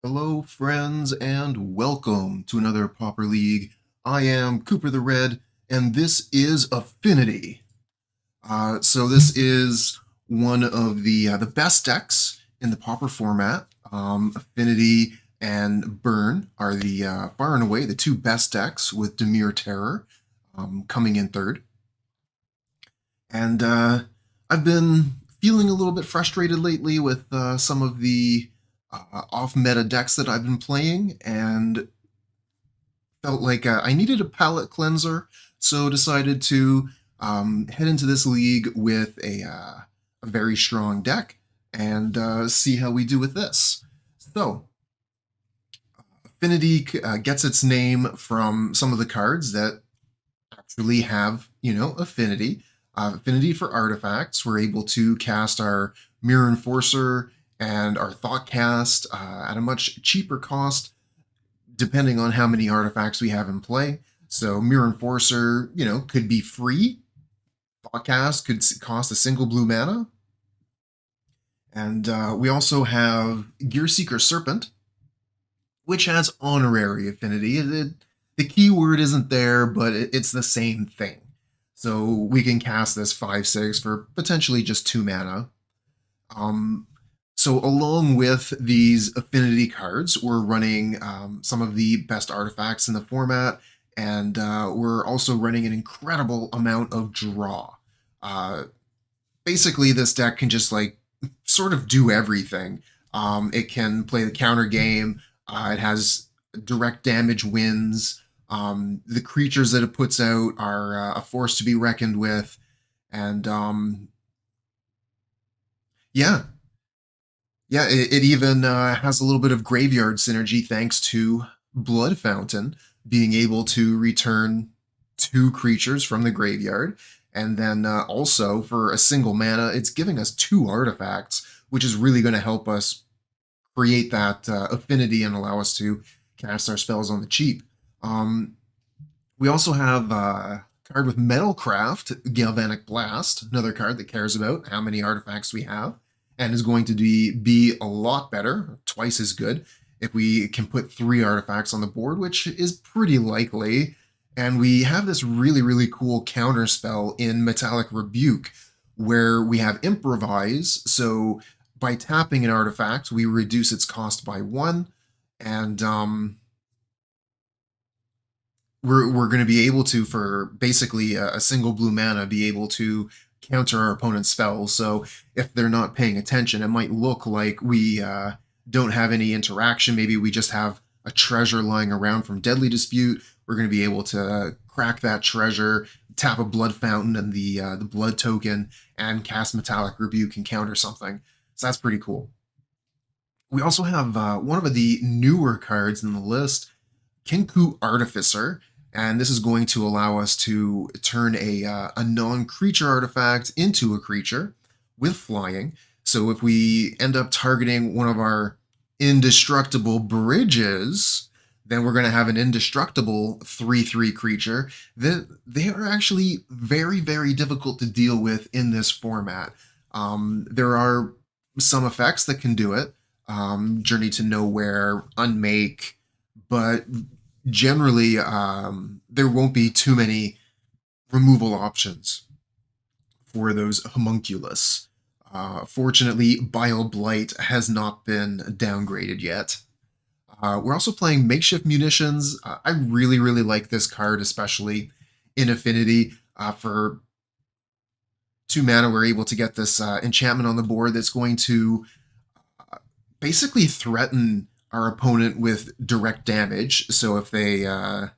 Hello, friends, and welcome to another Pauper League. I am Cooper the Red, and this is Affinity. So this is one of the best decks in the Pauper format. Affinity and Burn are the far and away the two best decks, with Dimir Terror coming in third. And I've been feeling a little bit frustrated lately with some of the off-meta decks that I've been playing, and felt like I needed a palette cleanser, so decided to head into this league with a very strong deck and see how we do with this. So, Affinity gets its name from some of the cards that actually have, affinity. Affinity for artifacts. We're able to cast our Mirror Enforcer and our Thoughtcast at a much cheaper cost, depending on how many artifacts we have in play. So Mirror Enforcer, could be free. Thoughtcast could cost a single blue mana. And we also have Gearseeker Serpent, which has honorary affinity. The keyword isn't there, but it's the same thing. So we can cast this 5/6 for potentially just 2 mana. So along with these affinity cards, we're running some of the best artifacts in the format, and we're also running an incredible amount of draw. Basically, this deck can just sort of do everything. It can play the counter game. It has direct damage wins. The creatures that it puts out are a force to be reckoned with, and yeah, it even has a little bit of graveyard synergy thanks to Blood Fountain being able to return 2 creatures from the graveyard. And then also for a single mana, it's giving us 2 artifacts, which is really going to help us create that affinity and allow us to cast our spells on the cheap. We also have a card with Metalcraft, Galvanic Blast, another card that cares about how many artifacts we have, and is going to be a lot better, twice as good, if we can put 3 artifacts on the board, which is pretty likely. And we have this really, really cool counter spell in Metallic Rebuke, where we have Improvise. So by tapping an artifact, we reduce its cost by 1, and we're going to be able to, for basically a single blue mana, be able to counter our opponent's spells. So if they're not paying attention, it might look like we don't have any interaction. Maybe we just have a treasure lying around from Deadly Dispute. We're going to be able to crack that treasure, tap a Blood Fountain and the Blood token, and cast Metallic Rebuke and counter something. So that's pretty cool. We also have one of the newer cards in the list, Kenku Artificer, and this is going to allow us to turn a non-creature artifact into a creature with flying. So if we end up targeting one of our indestructible bridges, then we're going to have an indestructible 3/3 creature that they are actually very, very difficult to deal with in this format. There are some effects that can do it, Journey to Nowhere, Unmake, but generally there won't be too many removal options for those homunculus. Fortunately, Bile Blight has not been downgraded yet. We're also playing Makeshift Munitions. I really, really like this card, especially in Affinity. For 2 mana, we're able to get this enchantment on the board that's going to basically threaten our opponent with direct damage. So if they aren't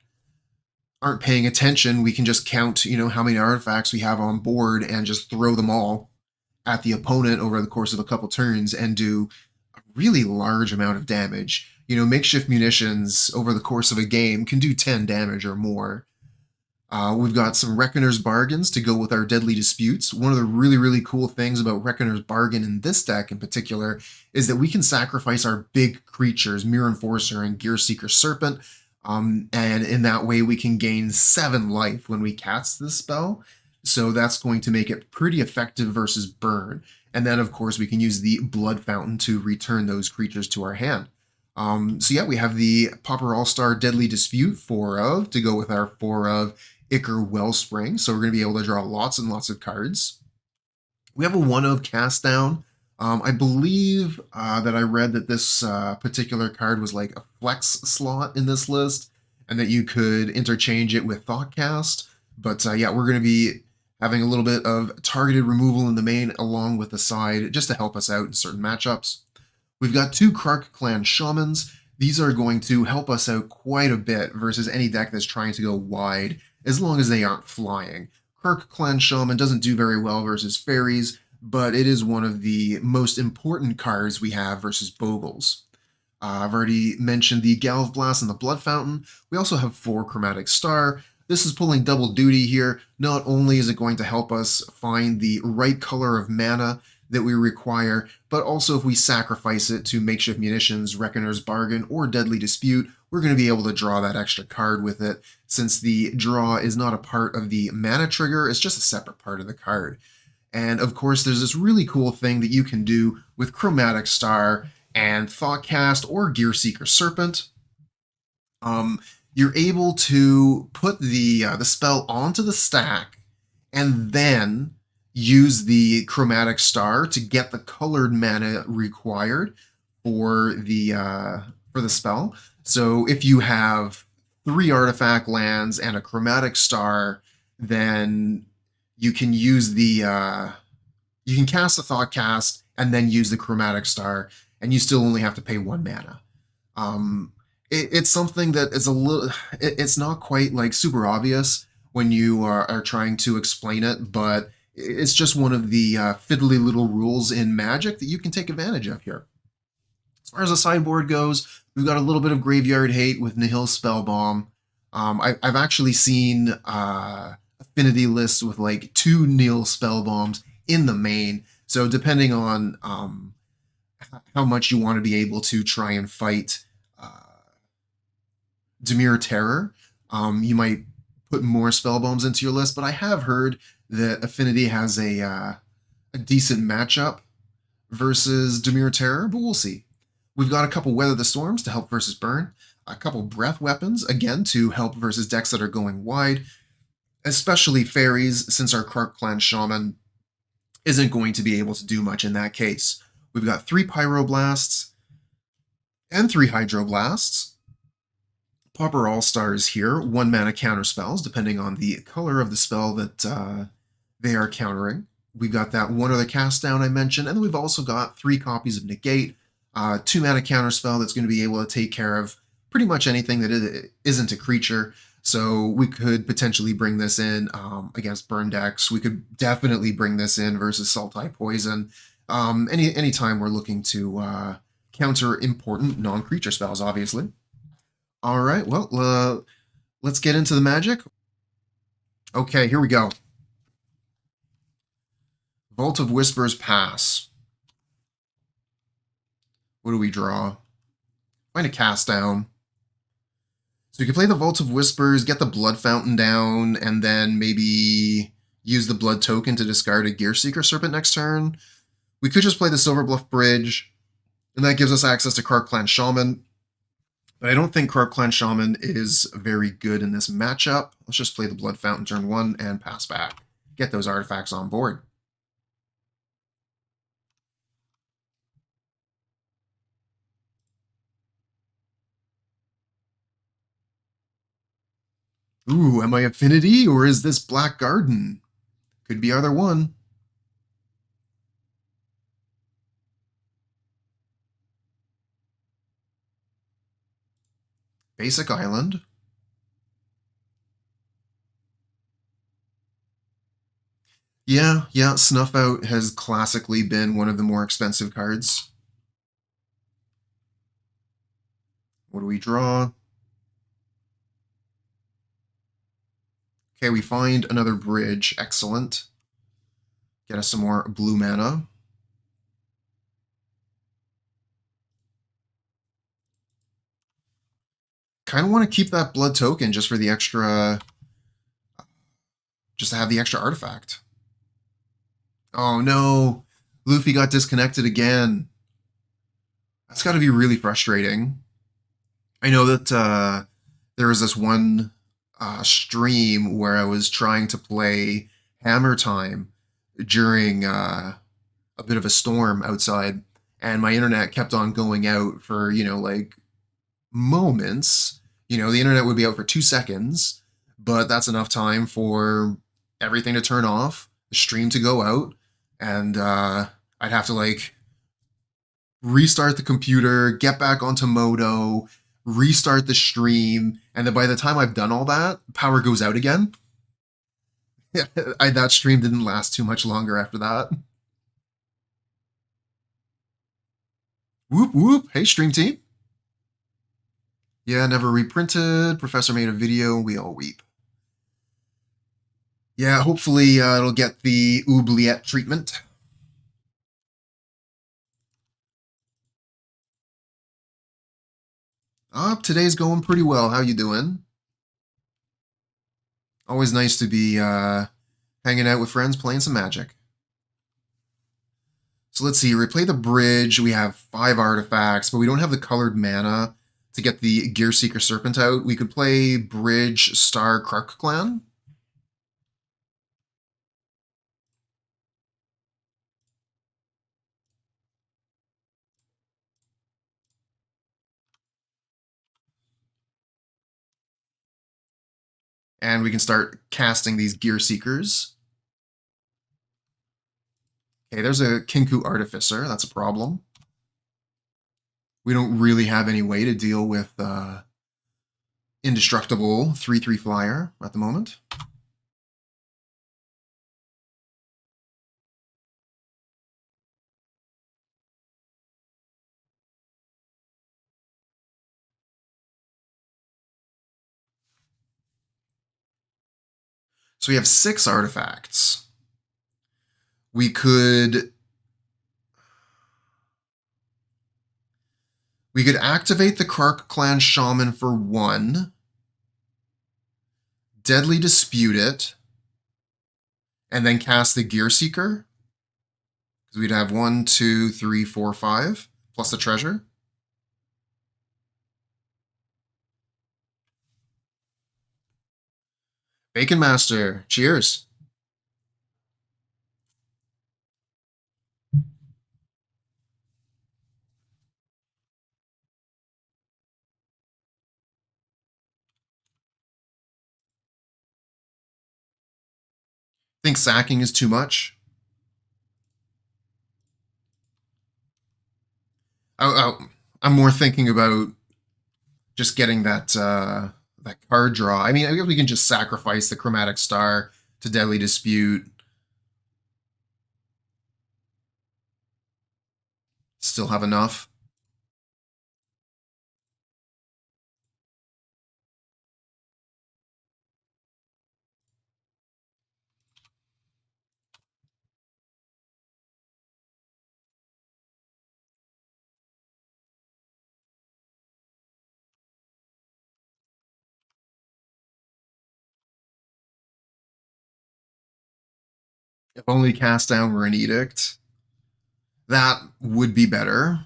paying attention, we can just count, how many artifacts we have on board and just throw them all at the opponent over the course of a couple turns and do a really large amount of damage. Makeshift Munitions over the course of a game can do 10 damage or more. We've got some Reckoner's Bargains to go with our Deadly Disputes. One of the really, really cool things about Reckoner's Bargain in this deck in particular is that we can sacrifice our big creatures, Mirror Enforcer and Gearseeker Serpent, and in that way we can gain 7 life when we cast this spell. So that's going to make it pretty effective versus Burn. And then, of course, we can use the Blood Fountain to return those creatures to our hand. So yeah, we have the Pauper All-Star Deadly Dispute 4 of to go with our 4 of Ichor Wellspring. So we're going to be able to draw lots and lots of cards. We have a 1 of Cast Down. I believe that I read that this particular card was like a flex slot in this list, and that you could interchange it with Thoughtcast. But yeah, we're going to be having a little bit of targeted removal in the main along with the side just to help us out in certain matchups. We've got 2 Krark Clan Shamans. These are going to help us out quite a bit versus any deck that's trying to go wide, as long as they aren't flying. Krark Clan Shaman doesn't do very well versus fairies, but it is one of the most important cards we have versus Bogles. I've already mentioned the Galv Blast and the Blood Fountain. We also have 4 Chromatic Star. This is pulling double duty here. Not only is it going to help us find the right color of mana that we require, but also if we sacrifice it to Makeshift Munitions, Reckoner's Bargain, or Deadly Dispute, we're going to be able to draw that extra card with it, since the draw is not a part of the mana trigger, it's just a separate part of the card. And of course, there's this really cool thing that you can do with Chromatic Star and Thoughtcast or Gearseeker Serpent. You're able to put the spell onto the stack and then use the Chromatic Star to get the colored mana required for the spell. So if you have 3 artifact lands and a Chromatic Star, then you can use the you can cast the Thoughtcast and then use the Chromatic Star, and you still only have to pay 1 mana. It's something that is a little, it's not quite like super obvious when you are trying to explain it, but it's just one of the fiddly little rules in Magic that you can take advantage of here. As far as the sideboard goes, we've got a little bit of Graveyard Hate with Nihil Spellbomb. I've actually seen Affinity lists with like 2 Nihil Spellbombs in the main, so depending on how much you want to be able to try and fight Dimir Terror, you might put more Spellbombs into your list, but I have heard that Affinity has a decent matchup versus Dimir Terror, but we'll see. We've got a couple Weather the Storms to help versus Burn, a couple Breath Weapons, again, to help versus decks that are going wide, especially Fairies, since our Krark Clan Shaman isn't going to be able to do much in that case. We've got 3 Pyroblasts and 3 Hydroblasts. Pauper All-Stars here, 1 mana counter spells, depending on the color of the spell that they are countering. We've got that 1 other cast down I mentioned, and then we've also got 3 copies of Negate, 2 mana counter spell that's going to be able to take care of pretty much anything that isn't a creature. So we could potentially bring this in against burn decks. We could definitely bring this in versus Sultai Poison. Anytime we're looking to counter important non-creature spells, obviously. All right, well, let's get into the Magic. Okay, here we go. Vault of Whispers pass. What do we draw? Find a cast down. So you can play the Vault of Whispers, get the Blood Fountain down, and then maybe use the Blood token to discard a Gearseeker Serpent next turn. We could just play the Silverbluff Bridge, and that gives us access to Krark Clan Shaman. But I don't think Krark Clan Shaman is very good in this matchup. Let's just play the Blood Fountain turn 1 and pass back. Get those artifacts on board. Ooh, am I Affinity or is this Black Garden? Could be either one. Basic Island. Yeah, Snuff Out has classically been one of the more expensive cards. What do we draw? Okay, we find another bridge. Excellent. Get us some more blue mana. Kind of want to keep that blood token just for the extra, just to have the extra artifact. Oh no, Luffy got disconnected again. That's got to be really frustrating. I know that there was this one stream where I was trying to play Hammer Time during a bit of a storm outside, and my internet kept on going out for, like moments. The internet would be out for 2 seconds, but that's enough time for everything to turn off, the stream to go out, and I'd have to like restart the computer, get back onto Modo, restart the stream, and then by the time I've done all that, power goes out again. That stream didn't last too much longer after that. Whoop whoop! Hey, stream team. Yeah, never reprinted. Professor made a video. We all weep. Yeah, hopefully it'll get the oubliette treatment. Today's going pretty well. How you doing? Always nice to be hanging out with friends, playing some Magic. So let's see. Replay the bridge. We have 5 artifacts, but we don't have the colored mana to get the Gearseeker Serpent out. We could play Bridge Star Krark Clan. And we can start casting these Gearseekers. Okay, there's a Kinku Artificer. That's a problem. We don't really have any way to deal with indestructible 3/3 flyer at the moment. So we have 6 artifacts. We could activate the Krark Clan Shaman for 1, Deadly Dispute it, and then cast the Gearseeker. Because we'd have 1, 2, 3, 4, 5, plus the treasure. Bacon Master, cheers. Think sacking is too much? I'm more thinking about just getting that card draw. I mean, I guess we can just sacrifice the Chromatic Star to Deadly Dispute. Still have enough. If only Cast Down were an Edict. That would be better.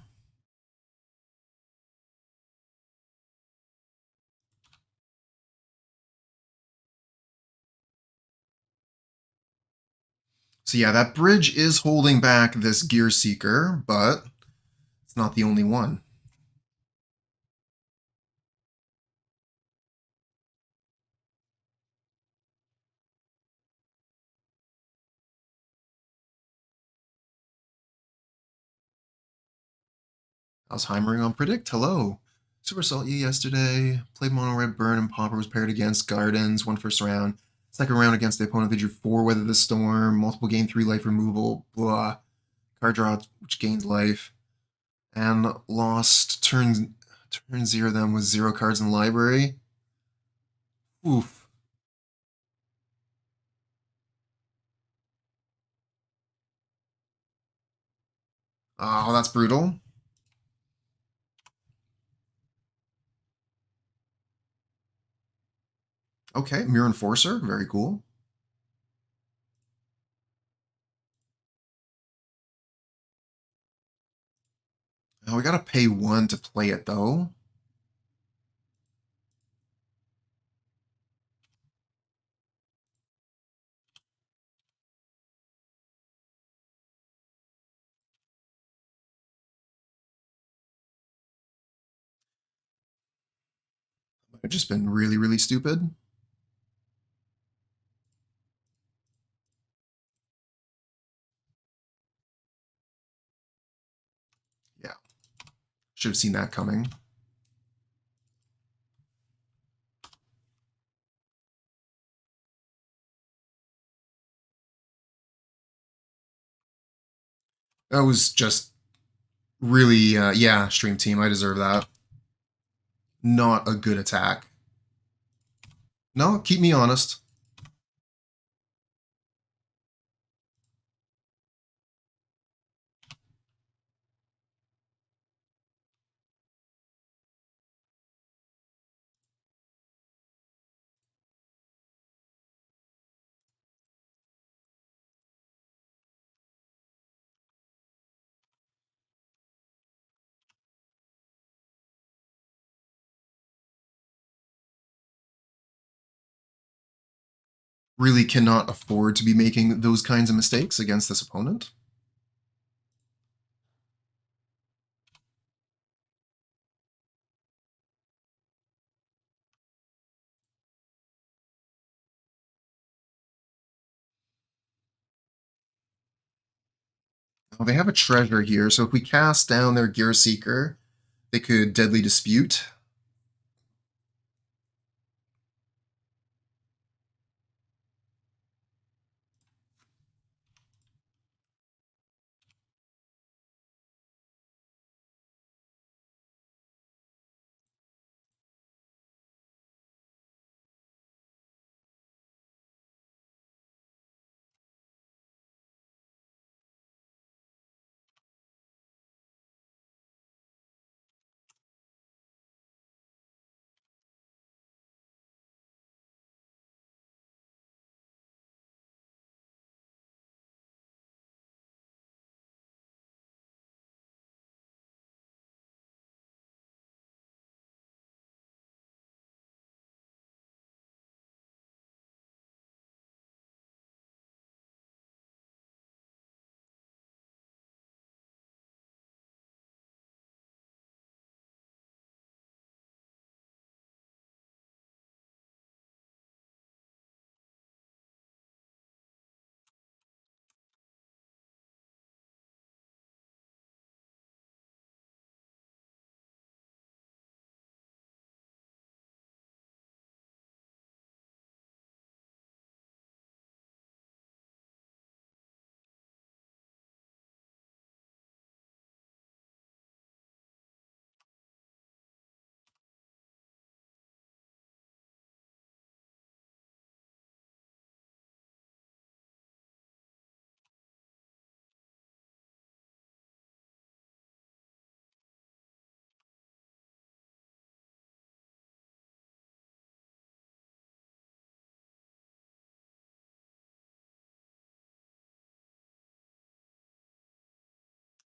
So yeah, that bridge is holding back this Gearseeker, but it's not the only one. Alzheimering on Predict, hello. Super Salt you yesterday. Played Mono Red Burn and Pauper was paired against Gardens, won first round. Second round against the opponent, they drew 4 Weather the Storm, multiple gain 3 life removal, blah. Card draw, which gains life. And lost turn 0 them with 0 cards in the library. Oof. Oh, that's brutal. Okay, Mirror Enforcer, very cool. Oh, we gotta pay 1 to play it though. I've just been really, really stupid. Yeah, should have seen that coming. That was just really, yeah, stream team. I deserve that. Not a good attack. No, keep me honest. Really cannot afford to be making those kinds of mistakes against this opponent. Well, they have a treasure here, so if we cast down their Gear Seeker, they could Deadly Dispute.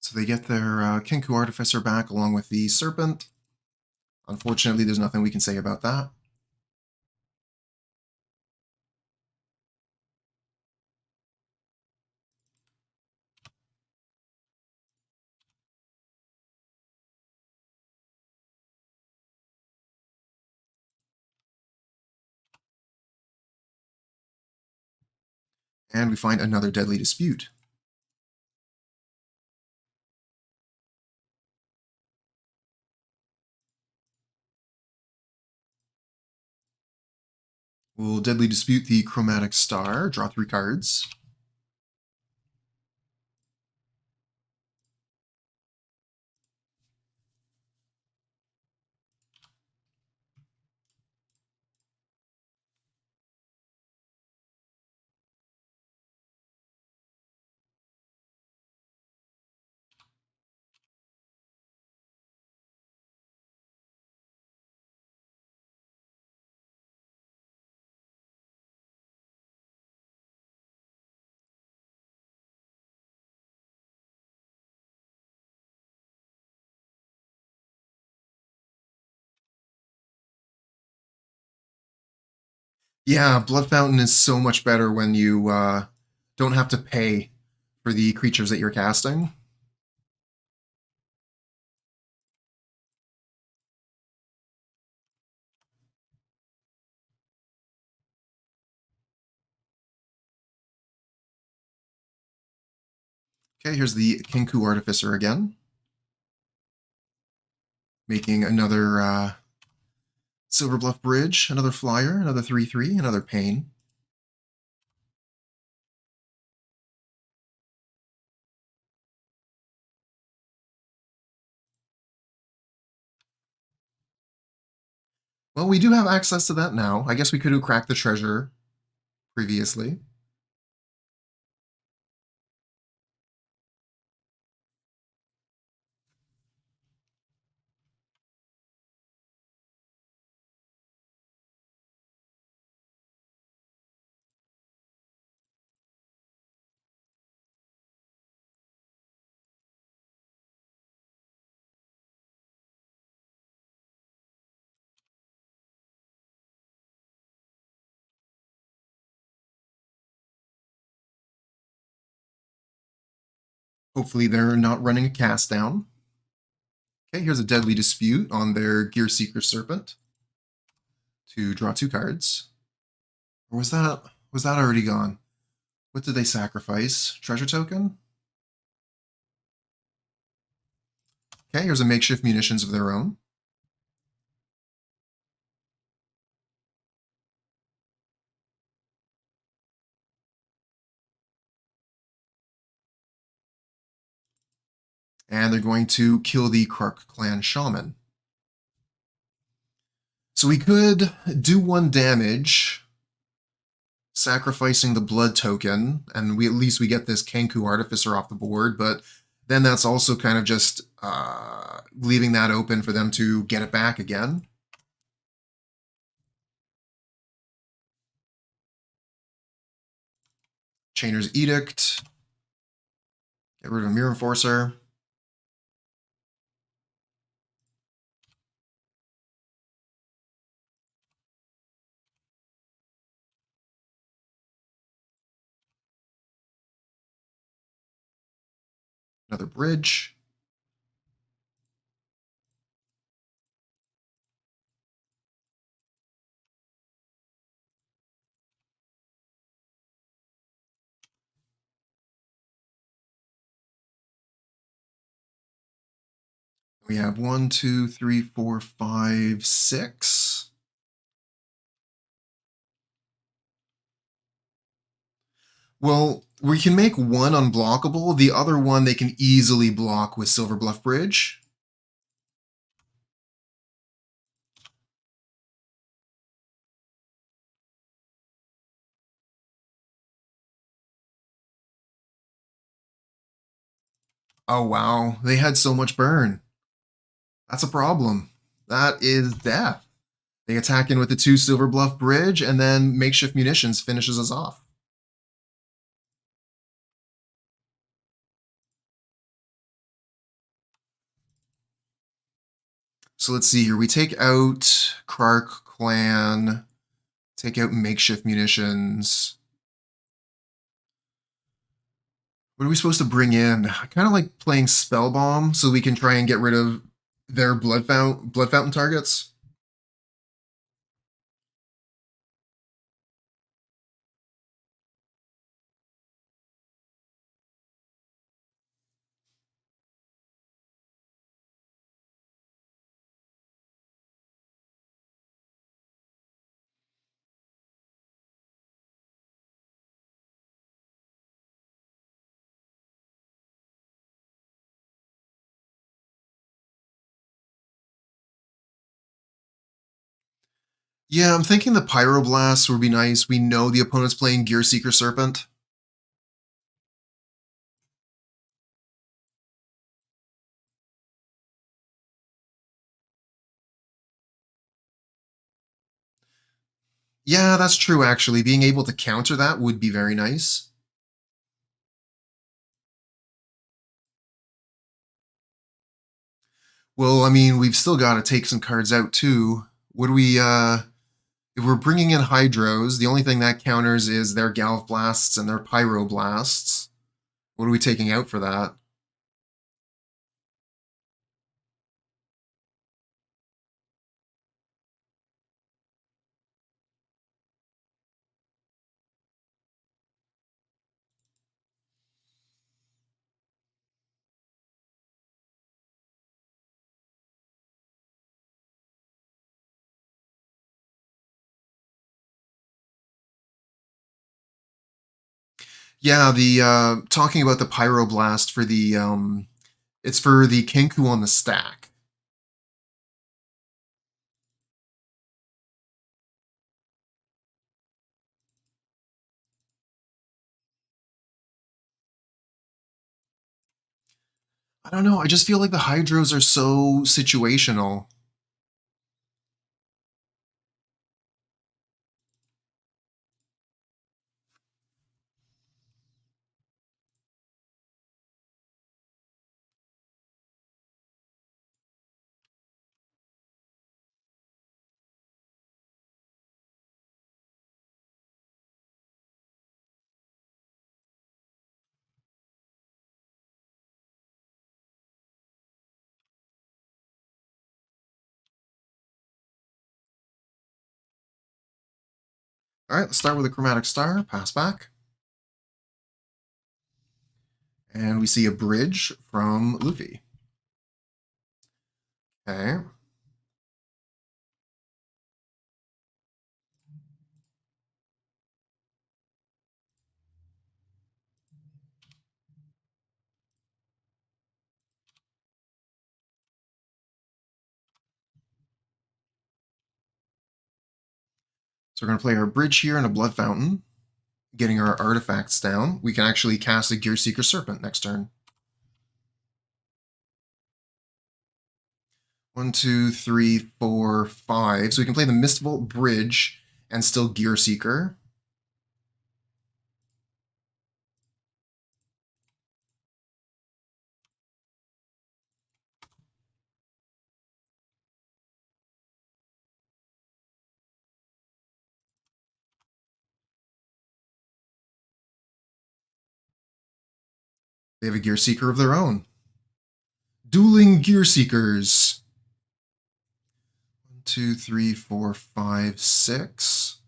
So they get their Kenku Artificer back along with the Serpent. Unfortunately, there's nothing we can say about that. And we find another Deadly Dispute. We'll Deadly Dispute the Chromatic Star, draw 3 cards. Yeah, Blood Fountain is so much better when you don't have to pay for the creatures that you're casting. Okay, here's the Kenku Artificer again. Making another Silver Bluff Bridge, another Flyer, another 3/3, another Pain. Well, we do have access to that now. I guess we could have cracked the treasure previously. Hopefully they're not running a cast down. Okay, here's a Deadly Dispute on their Gear Seeker Serpent to draw 2 cards. Or was that already gone? What did they sacrifice? Treasure token? Okay, here's a Makeshift Munitions of their own. And they're going to kill the Krark Clan Shaman. So we could do 1 damage, sacrificing the blood token, and at least we get this Kenku Artificer off the board, but then that's also kind of just leaving that open for them to get it back again. Chainer's Edict. Get rid of a Mirror Enforcer. Another Bridge. We have 1, 2, 3, 4, 5, 6. Well, we can make one unblockable. The other one they can easily block with Silver Bluff Bridge. Oh, wow. They had so much burn. That's a problem. That is death. They attack in with the 2 Silver Bluff Bridge, and then Makeshift Munitions finishes us off. So let's see here. We take out Krark Clan, take out Makeshift Munitions. What are we supposed to bring in? I kind of like playing Spell Bomb so we can try and get rid of their Blood Fountain targets. Yeah, I'm thinking the Pyroblast would be nice. We know the opponent's playing Gear Seeker Serpent. Yeah, that's true, actually. Being able to counter that would be very nice. Well, I mean, we've still got to take some cards out, too. What do we, if we're bringing in Hydros, the only thing that counters is their Galv Blasts and their Pyroblasts. What are we taking out for that? Yeah, the talking about the pyroblast for the it's for the Kenku on the stack. I don't know, I just feel like the hydros are so situational. All right, let's start with a chromatic star, pass back. And we see a bridge from Luffy. Okay. So we're going to play our bridge here and a blood fountain. Getting our artifacts down. We can actually cast a Gear Seeker Serpent next turn. 1, 2, 3, 4, 5. So we can play the Mistvault Bridge and still Gear Seeker. They have a Gear Seeker of their own. Dueling Gear Seekers. 1, 2, 3, 4, 5, 6.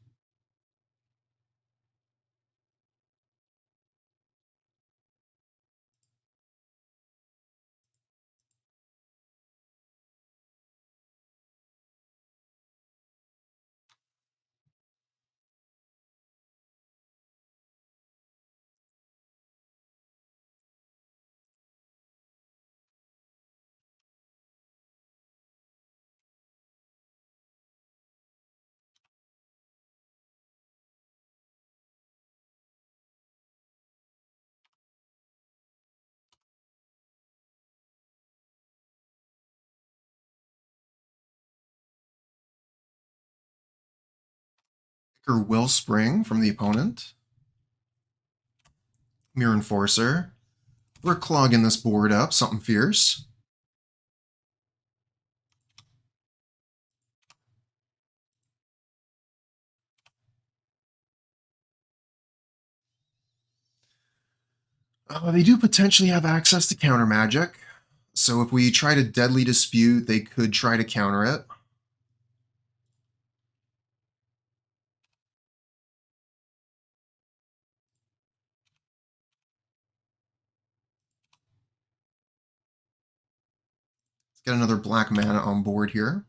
Wellspring from the opponent. Mirror Enforcer. We're clogging this board up, something fierce. They do potentially have access to counter magic. So if we try to Deadly Dispute, they could try to counter it. Let's get another black mana on board here.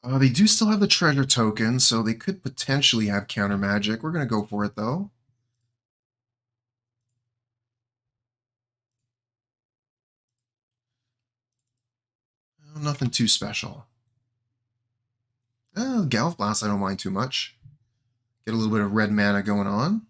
They do still have the treasure token, so they could potentially have counter magic. We're going to go for it, though. Nothing too special. Galv Blast I don't mind too much. Get a little bit of red mana going on.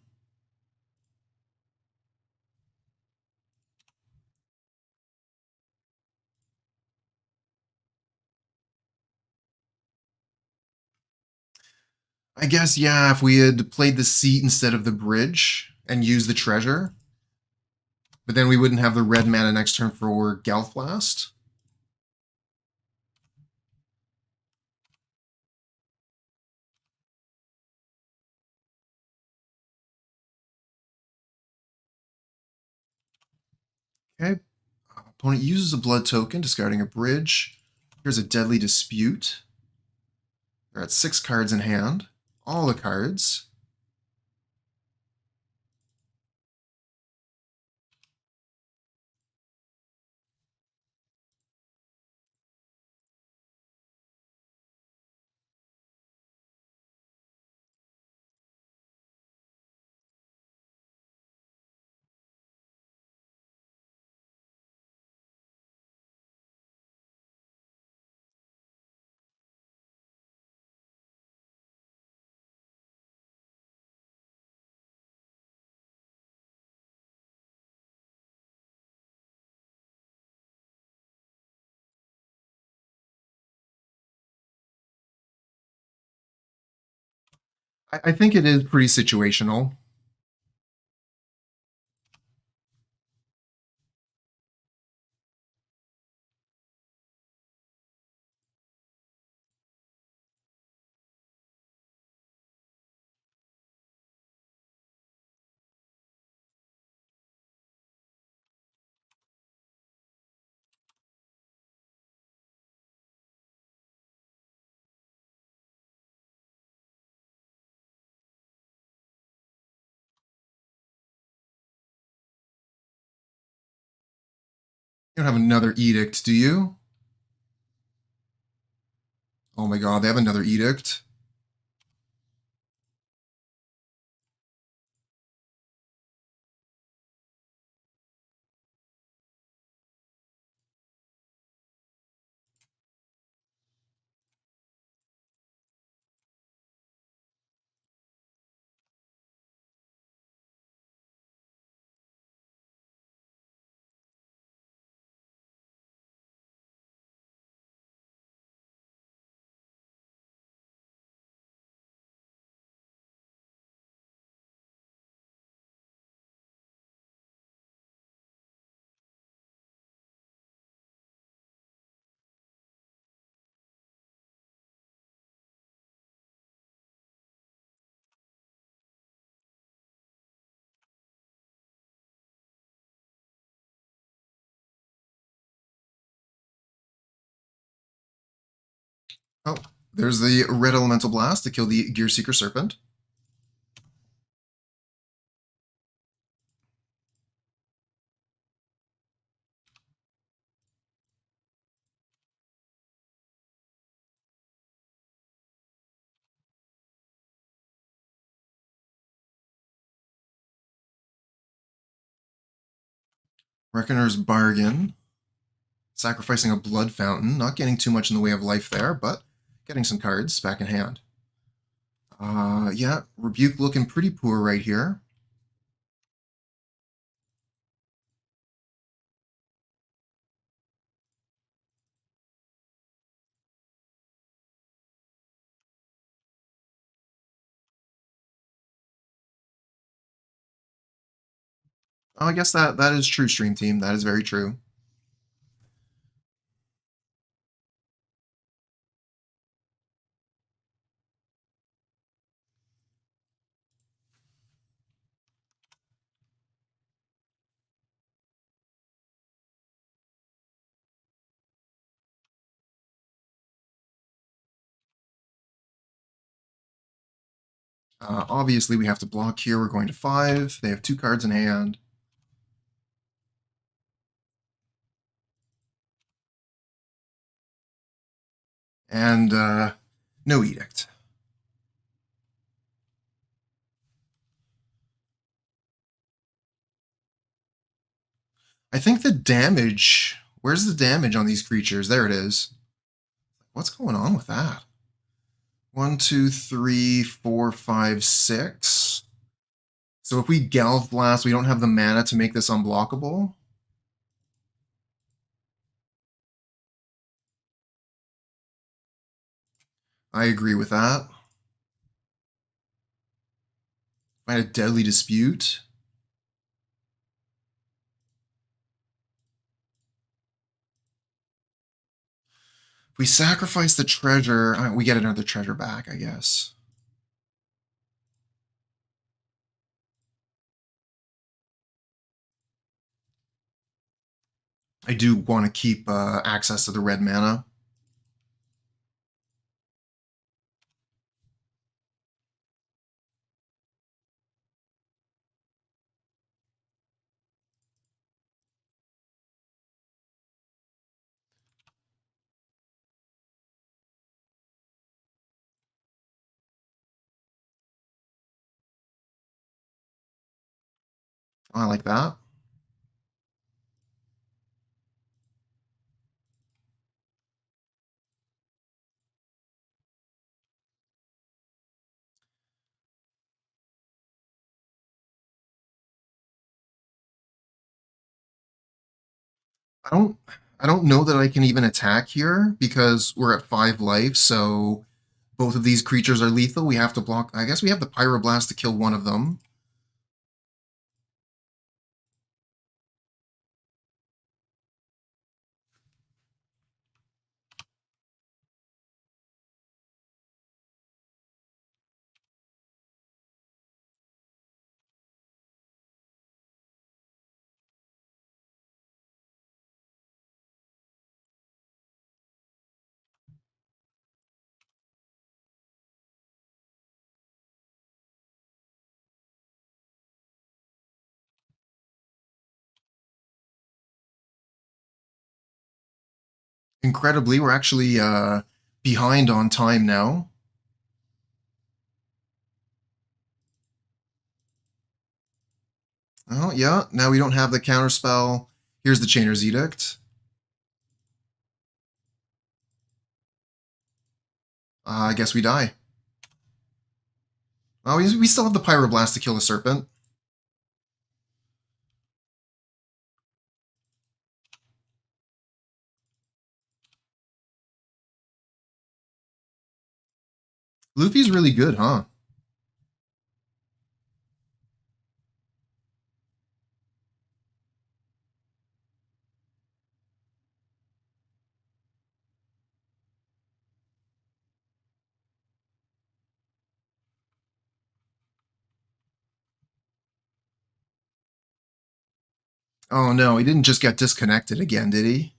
I guess, yeah, if we had played the seat instead of the bridge and used the treasure, but then we wouldn't have the red mana next turn for Galv Blast. Okay. Opponent uses a blood token, discarding a bridge. Here's a Deadly Dispute. They're at 6 cards in hand. All the cards. I think it is pretty situational. You don't have another edict, do you? Oh my god, they have another edict. Oh, there's the red elemental blast to kill the Gear Seeker Serpent. Reckoner's Bargain. Sacrificing a Blood Fountain. Not getting too much in the way of life there, but getting some cards back in hand. Yeah, Rebuke looking pretty poor right here. Oh, I guess that is true, Stream Team. That is very true. Obviously, we have to block here. We're going to 5. They have 2 cards in hand. And no Edict. I think the damage... Where's the damage on these creatures? There it is. What's going on with that? 1, 2, 3, 4, 5, 6. So if we Galv Blast, we don't have the mana to make this unblockable. I agree with that. Find a Deadly Dispute. If we sacrifice the treasure, we get another treasure back, I guess. I do want to keep access to the red mana. I like that. I don't I don't know that I can even attack here because we're at 5 life, so both of these creatures are lethal. We have to block. I guess we have the Pyroblast to kill one of them. Incredibly, we're actually behind on time now. Oh, yeah, now we don't have the counterspell. Here's the Chainer's Edict. I guess we die. Oh, we still have the Pyroblast to kill a Serpent. Luffy's really good, huh? Oh no, he didn't just get disconnected again, did he?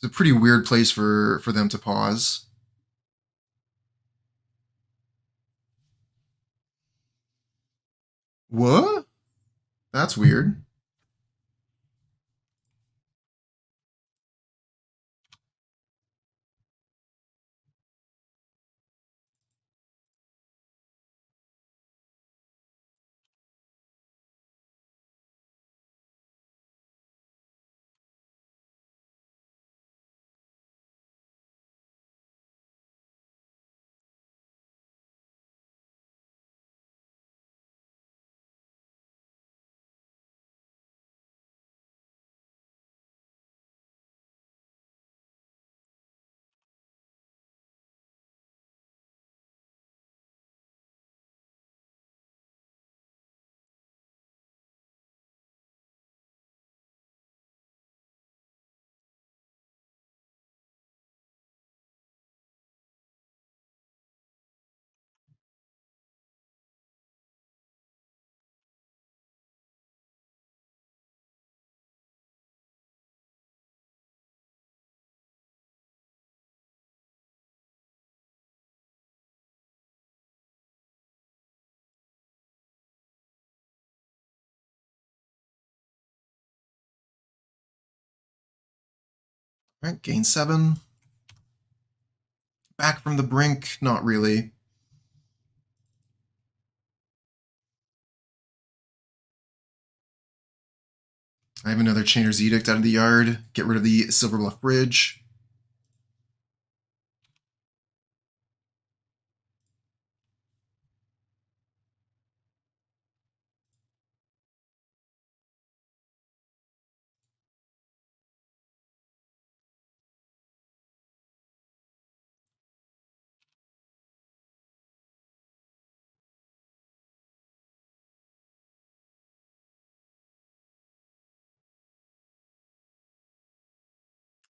It's a pretty weird place for them to pause. What? That's weird. All right, gain 7. Back from the brink, not really. I have another Chainer's Edict out of the yard. Get rid of the Silverbluff Bridge.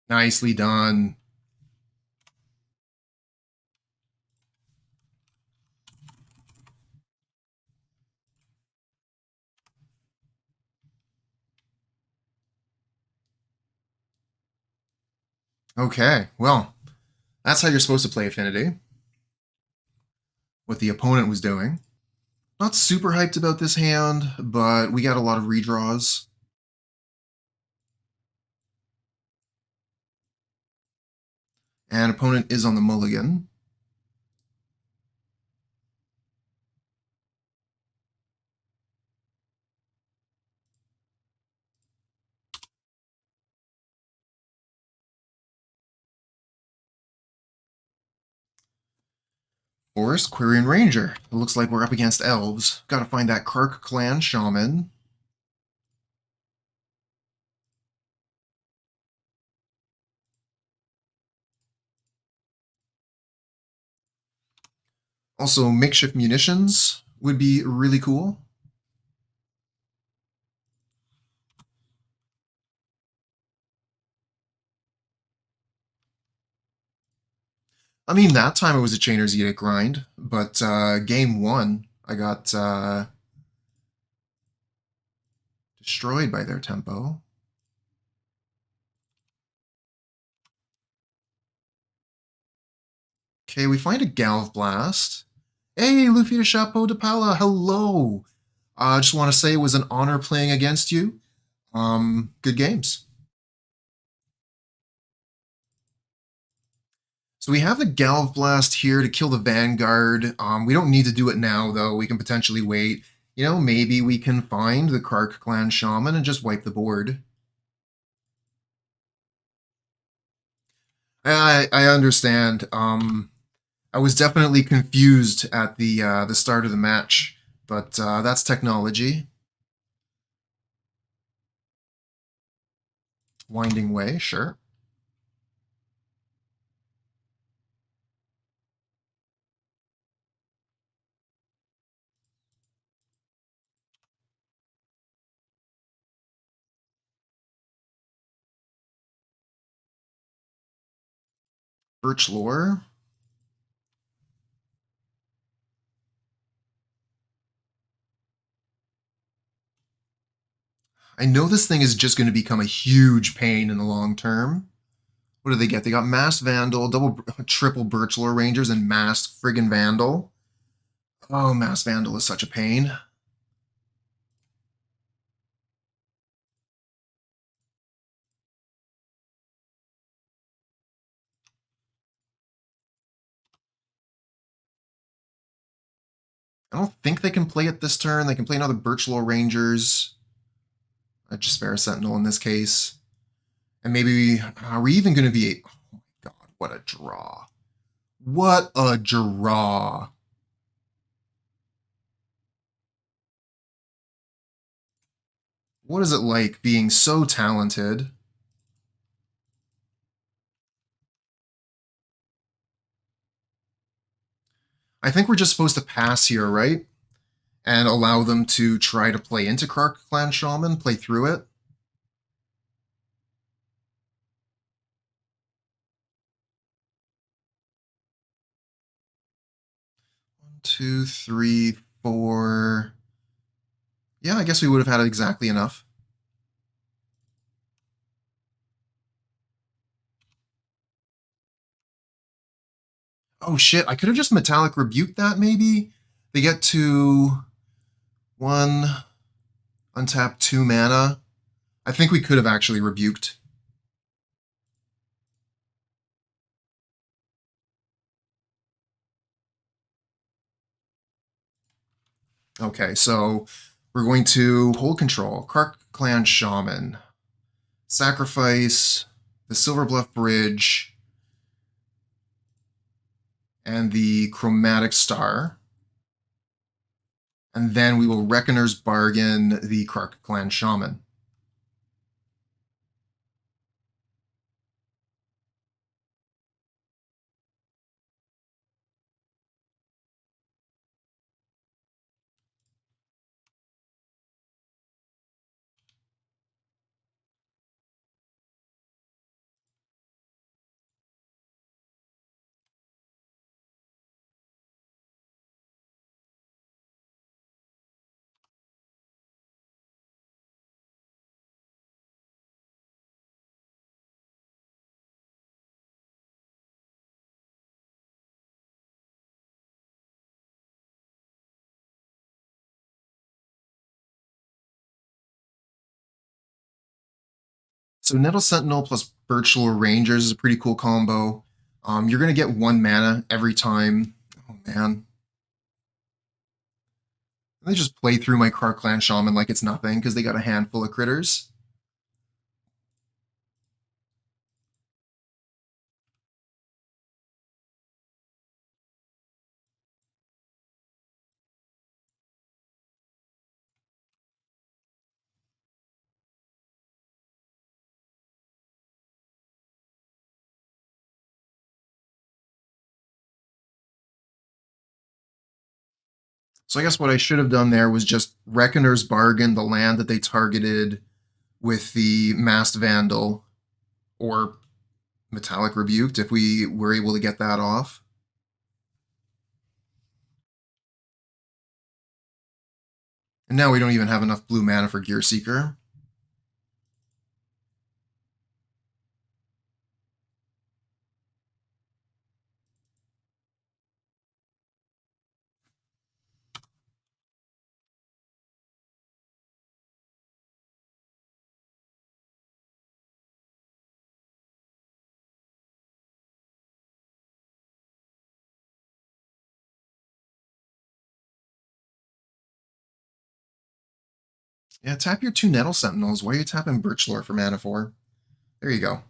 Nicely done. Okay, well, that's how you're supposed to play Affinity. What the opponent was doing. Not super hyped about this hand, but we got a lot of redraws. And opponent is on the mulligan. Forest, Quirion Ranger. It looks like we're up against Elves. Gotta find that Kark Clan Shaman. Also, makeshift munitions would be really cool. I mean, that time it was a Chainer's Edict grind, but game one, I got destroyed by their tempo. Okay, we find a Galv Blast. Hey, Luffy de Chapeau de Pala, hello! I just want to say it was an honor playing against you. Good games. So we have the Galv Blast here to kill the Vanguard. We don't need to do it now, though. We can potentially wait. You know, maybe we can find the Kark Clan Shaman and just wipe the board. I understand. I was definitely confused at the start of the match, but that's technology. Winding Way, sure. Birch Lore. I know this thing is just going to become a huge pain in the long term. What do they get? They got Masked Vandal, triple Birch Lore Rangers, and Masked friggin' Vandal. Oh, Masked Vandal is such a pain. I don't think they can play it this turn. They can play another Birch Lore Rangers. A Jaspera Sentinel in this case. And maybe, are we even going to be... Oh my god, what a draw. What a draw. What is it like being so talented? I think we're just supposed to pass here, right? And allow them to try to play into Kark Clan Shaman, play through it. 1, 2, 3, 4. Yeah, I guess we would have had exactly enough. Oh shit, I could have just Metallic Rebuked that maybe? They get to 1, untap 2 mana. I think we could have actually rebuked. Okay, so we're going to hold control. Kark Clan Shaman. Sacrifice the Silver Bluff Bridge and the Chromatic Star. And then we will Reckoner's Bargain the Kark Clan Shaman. So Nettle Sentinel plus Birch Lore Rangers is a pretty cool combo. You're going to get 1 mana every time. Oh, man. They just play through my Kark Clan Shaman like it's nothing because they got a handful of critters. So I guess what I should have done there was just Reckoner's Bargain, the land that they targeted with the Masked Vandal, or Metallic Rebuked, if we were able to get that off. And now we don't even have enough blue mana for Gear Seeker. Yeah, tap your 2 Nettle Sentinels. Why are you tapping Birchlore for mana for? There you go.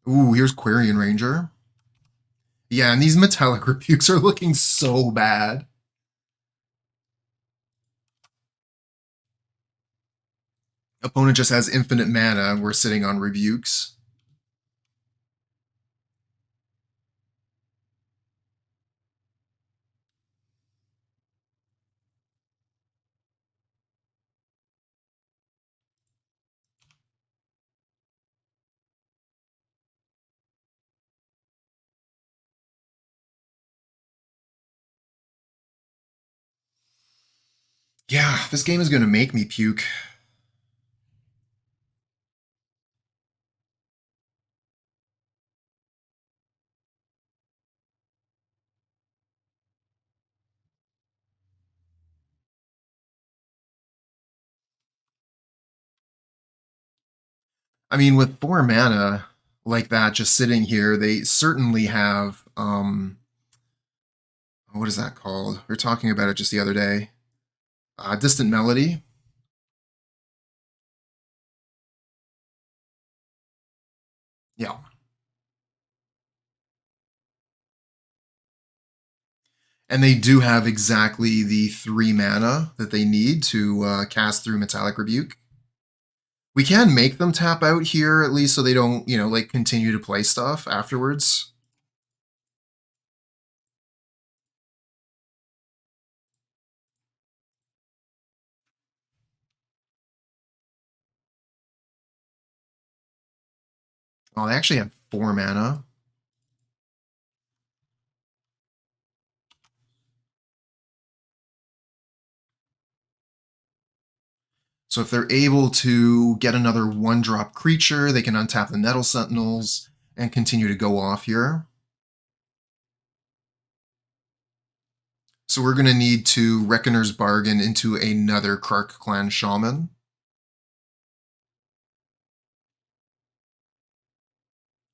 Ooh, here's Quarian Ranger. Yeah, and these Metallic Rebukes are looking so bad. Opponent just has infinite mana. We're sitting on Rebukes. Yeah, this game is going to make me puke. I mean, with 4 mana like that just sitting here, they certainly have, what is that called? We were talking about it just the other day. Distant Melody. Yeah. And they do have exactly the 3 mana that they need to cast through Metallic Rebuke. We can make them tap out here, at least so they don't, like continue to play stuff afterwards. Oh, they actually have 4 mana. So if they're able to get another 1-drop creature, they can untap the Nettle Sentinels and continue to go off here. So we're going to need to Reckoner's Bargain into another Krark Clan Shaman.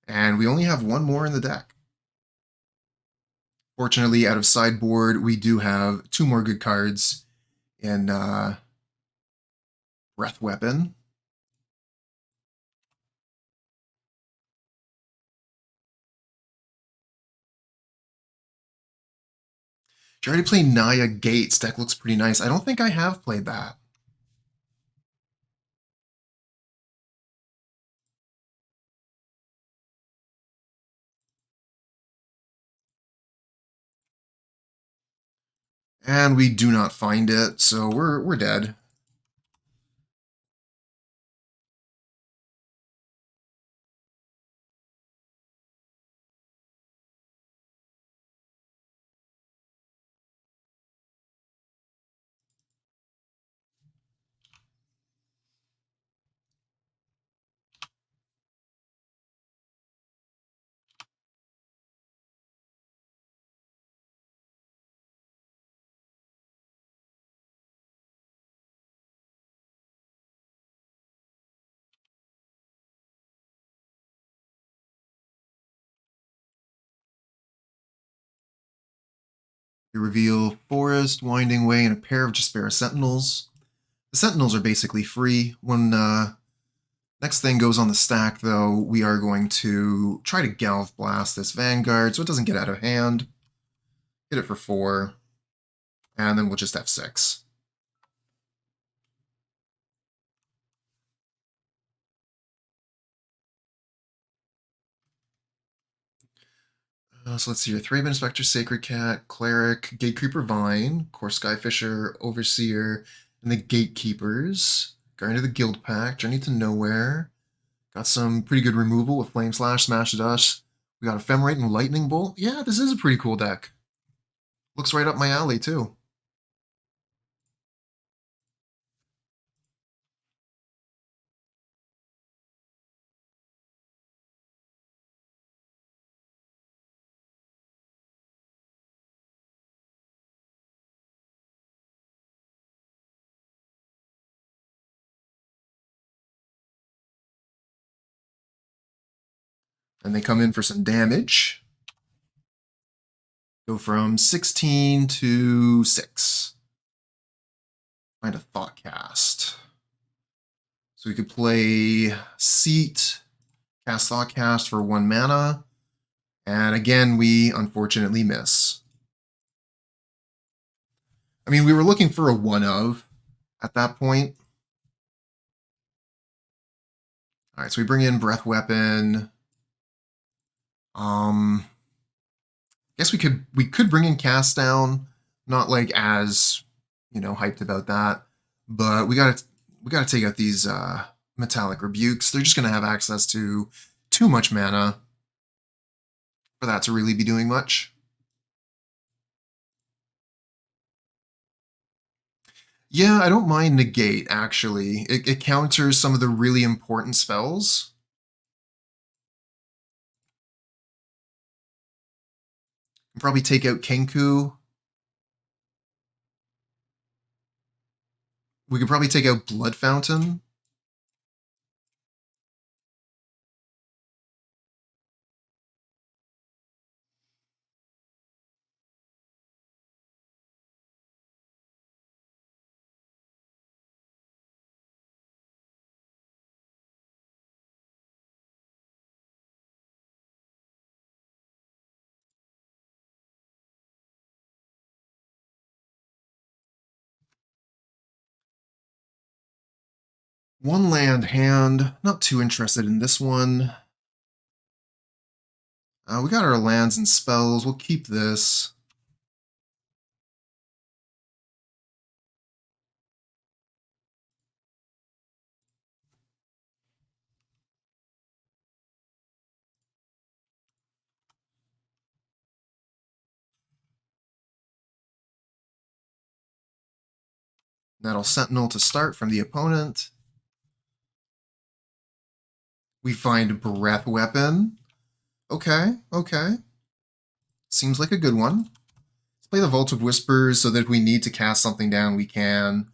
And we only have 1 more in the deck. Fortunately, out of sideboard, we do have 2 more good cards in Breath Weapon. Did you already play Naya Gates? Deck looks pretty nice. I don't think I have played that. And we do not find it, so we're dead. You reveal Forest, Winding Way, and a pair of Jaspera Sentinels. The Sentinels are basically free. When next thing goes on the stack, though, we are going to try to Galv Blast this Vanguard so it doesn't get out of hand. Hit it for 4, and then we'll just F6. So let's see here. Thraben Inspector, Sacred Cat, Cleric, Gatekeeper Vine, Course Skyfisher, Overseer, and the Gatekeepers. Guardian of the Guild Pack, Journey to Nowhere. Got some pretty good removal with Flame Slash, Smash Dust. We got Ephemerate and Lightning Bolt. Yeah, this is a pretty cool deck. Looks right up my alley, too. And they come in for some damage. Go from 16 to 6. Find a Thought Cast. So we could play Seat, cast Thought Cast for 1 mana. And again, we unfortunately miss. I mean, we were looking for a 1-of at that point. All right, so we bring in Breath Weapon. I guess we could bring in Cast Down. Not like as, hyped about that. But we gotta take out these Metallic Rebukes. They're just gonna have access to too much mana for that to really be doing much. Yeah, I don't mind Negate, actually. It counters some of the really important spells. Probably take out Kenku. We could probably take out Blood Fountain. One land hand. Not too interested in this one. We got our lands and spells. We'll keep this. That'll Sentinel to start from the opponent. We find Breath Weapon. Okay, okay. Seems like a good one. Let's play the Vault of Whispers so that if we need to cast something down, we can.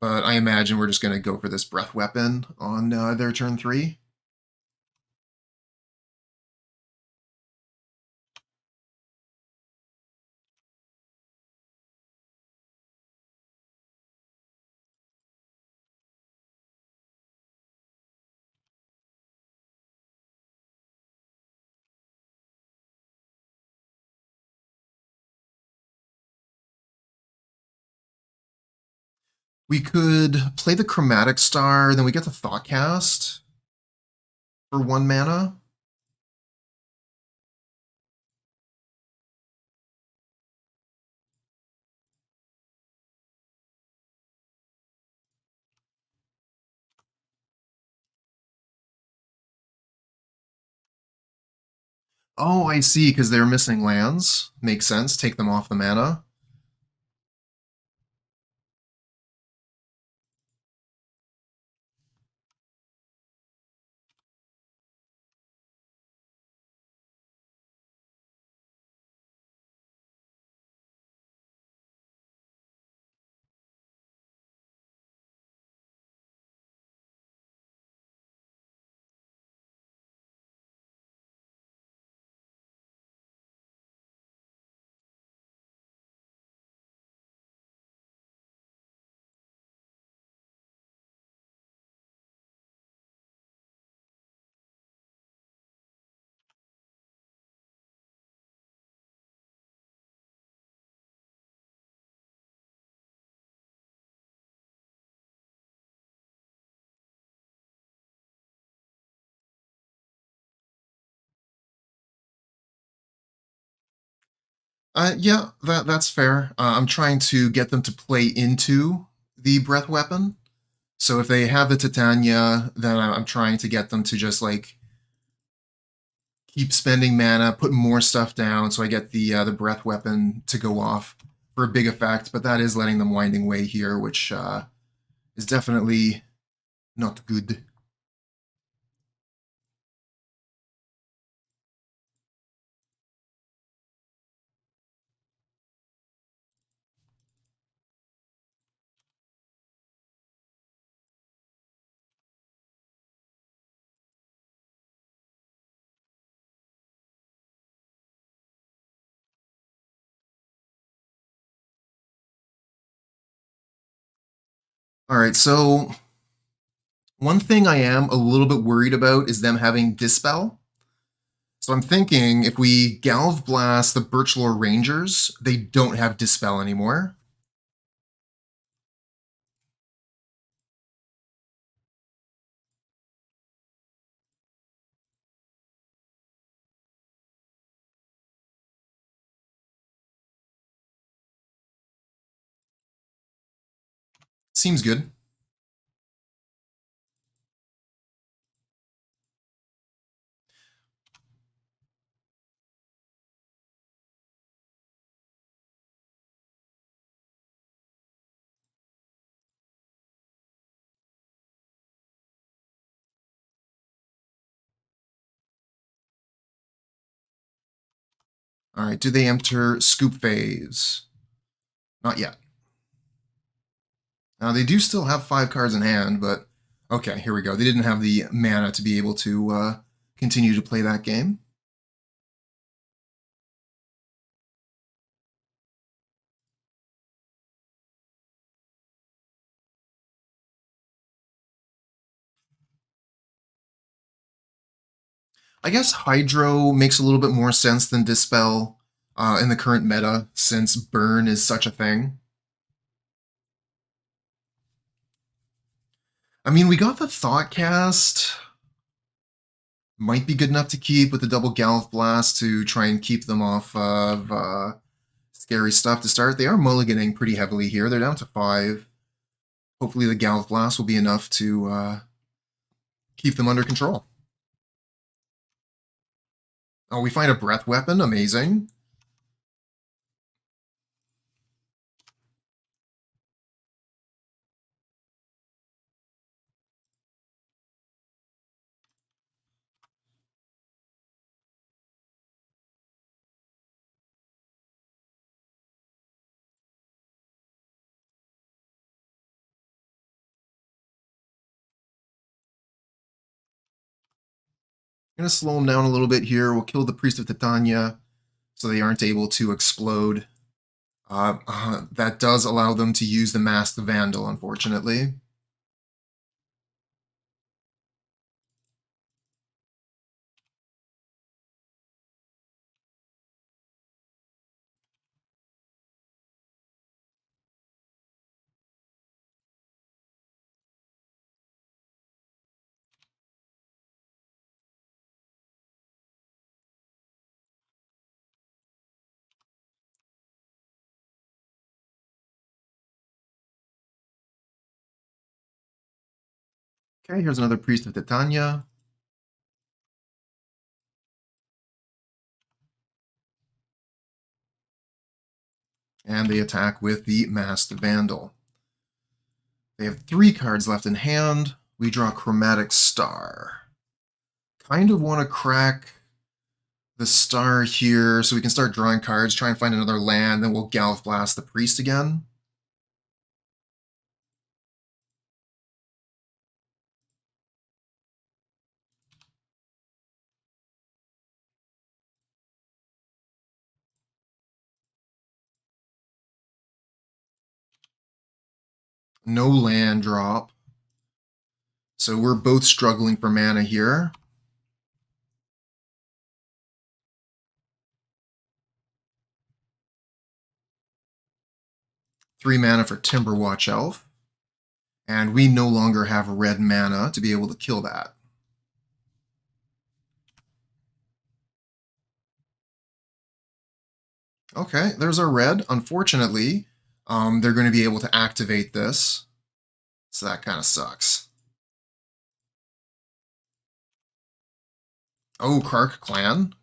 But I imagine we're just going to go for this Breath Weapon on their turn 3. We could play the Chromatic Star, then we get the Thoughtcast for 1 mana. Oh, I see, because they're missing lands. Makes sense. Take them off the mana. Yeah, that's fair. I'm trying to get them to play into the breath weapon. So if they have the Titania, then I'm trying to get them to just like keep spending mana, put more stuff down, so I get the breath weapon to go off for a big effect. But that is letting them winding way here, which is definitely not good. All right, so one thing I am a little bit worried about is them having Dispel. So I'm thinking if we Galv Blast the Birchlore Rangers, they don't have Dispel anymore. Seems good. All right, do they enter Scoop Phase? Not yet. Now they do still have 5 cards in hand, but okay, here we go. They didn't have the mana to be able to continue to play that game. I guess Hydro makes a little bit more sense than Dispel in the current meta, since Burn is such a thing. I mean, we got the Thoughtcast. Might be good enough to keep with the double Galv Blast to try and keep them off of scary stuff to start. They are mulliganing pretty heavily here. They're down to 5. Hopefully the Galv Blast will be enough to keep them under control. Oh, we find a breath weapon. Amazing. I'm going to slow them down a little bit here. We'll kill the Priest of Titania so they aren't able to explode. That does allow them to use the Masked Vandal, unfortunately. Okay, here's another Priest of Titania. And they attack with the Masked Vandal. They have 3 cards left in hand. We draw Chromatic Star. Kind of want to crack the star here so we can start drawing cards, try and find another land, then we'll Galv Blast the Priest again. No land drop. So we're both struggling for mana here. Three mana for Timberwatch Elf. And we no longer have red mana to be able to kill that. Okay, there's our red. Unfortunately, they're going to be able to activate this, so that kind of sucks. Oh, Kark Clan.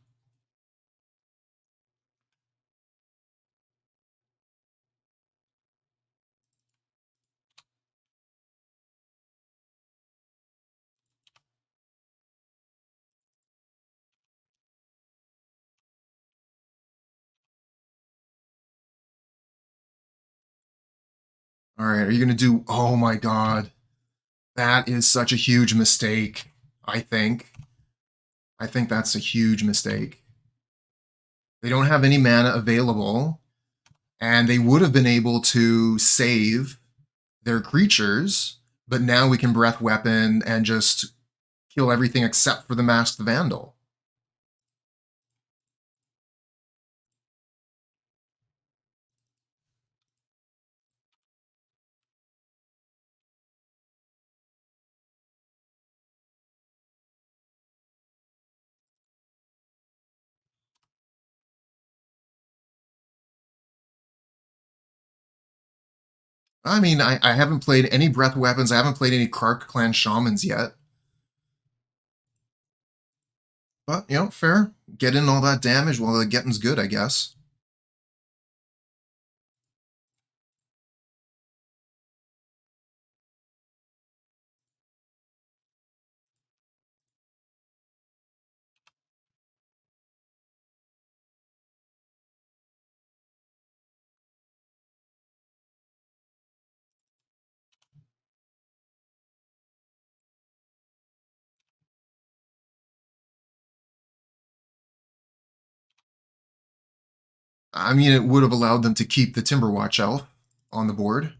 All right, are you going to do... Oh my god. That is such a huge mistake, I think. I think that's a huge mistake. They don't have any mana available, and they would have been able to save their creatures, but now we can Breath Weapon and just kill everything except for the Masked Vandal. I mean, I haven't played any Breath Weapons. I haven't played any Kark Clan Shamans yet. But, you know, fair. Get in all that damage while the getting's good, I guess. I mean, it would have allowed them to keep the Timberwatch Elf on the board.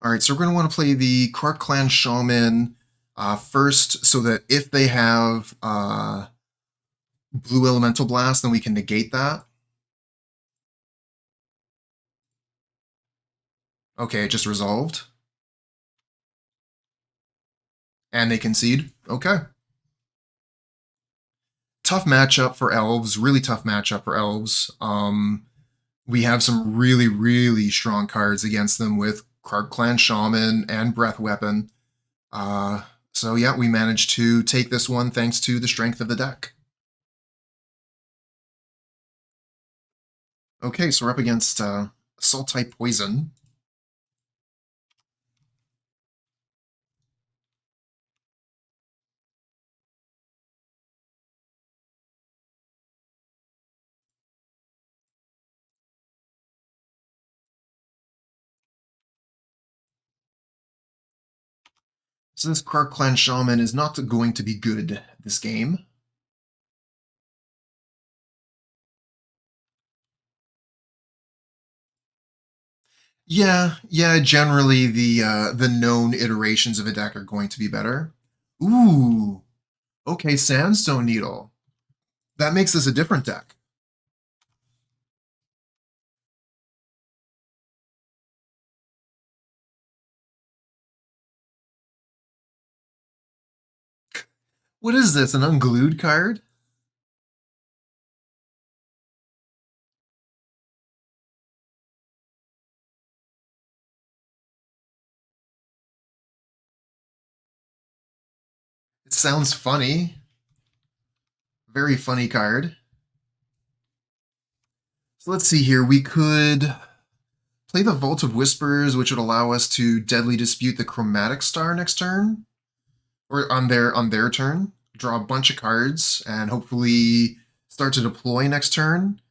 All right, so we're going to want to play the Kark Clan Shaman first, so that if they have Blue Elemental Blast, then we can negate that. Okay, it just resolved. And they concede. Okay. Tough matchup for Elves. Really tough matchup for Elves. We have some really, really strong cards against them with Kark Clan Shaman and Breath Weapon. So yeah, we managed to take this one thanks to the strength of the deck. Okay, so we're up against Assault type Poison. So this Kark Clan Shaman is not going to be good this game. Yeah, generally the known iterations of a deck are going to be better. Ooh, okay, Sandstone Needle. That makes this a different deck. What is this, an unglued card? It sounds funny. Very funny card. So let's see here. We could play the Vault of Whispers, which would allow us to Deadly Dispute the Chromatic Star next turn, or on their turn. Draw a bunch of cards and hopefully start to deploy next turn.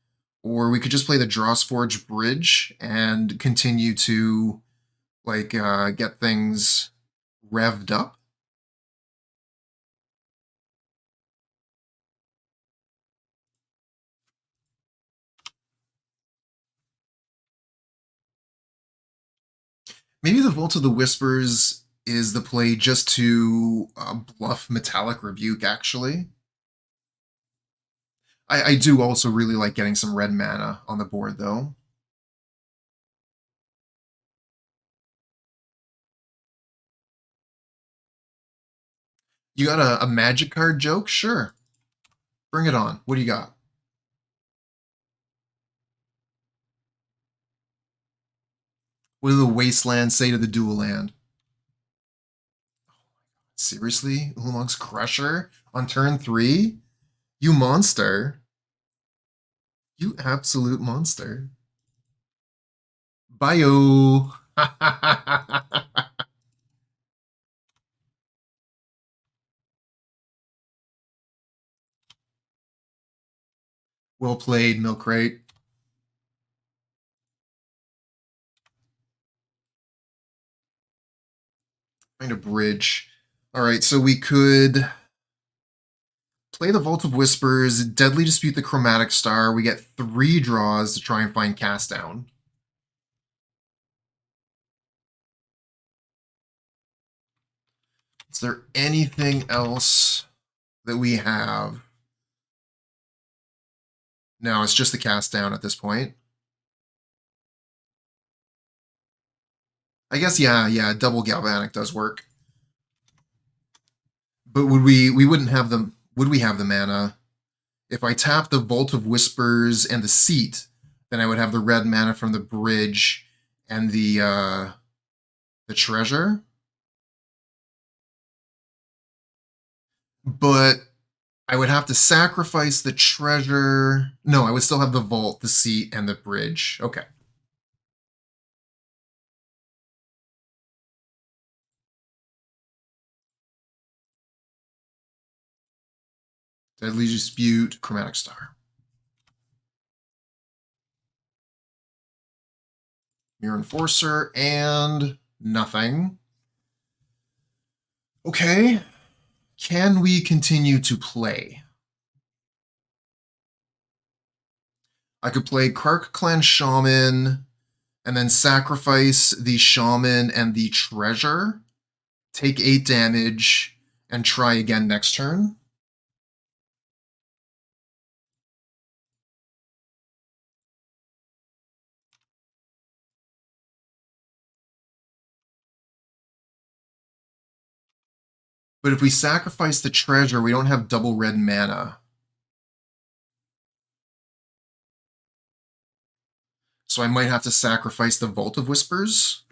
Or we could just play the Drawsforge Bridge and continue to get things revved up. Maybe the Vault of the Whispers is the play just to bluff Metallic Rebuke, actually. I do also really like getting some red mana on the board, though. You got a magic card joke? Sure. Bring it on. What do you got? What do the Wastelands say to the Dual Land? Seriously? Ulamog's Crusher on turn 3? You monster. You absolute monster. Bio. Well played, Milk Crate. Find a bridge. All right, so we could play the Vault of Whispers, Deadly Dispute the Chromatic Star. We get 3 draws to try and find Cast Down. Is there anything else that we have? No, it's just the Cast Down at this point. I guess, yeah, double Galvanic does work. But we wouldn't have them, would we have the mana? If I tap the Vault of Whispers and the Seat, then I would have the red mana from the bridge and the treasure. But I would have to sacrifice the treasure. No, I would still have the vault, the seat, and the bridge. Okay. Deadly Dispute, Chromatic Star. Mirror Enforcer, and nothing. Okay. Can we continue to play? I could play Kark Clan Shaman, and then sacrifice the Shaman and the treasure, take 8 damage, and try again next turn. But if we sacrifice the treasure, we don't have double red mana. So I might have to sacrifice the Vault of Whispers.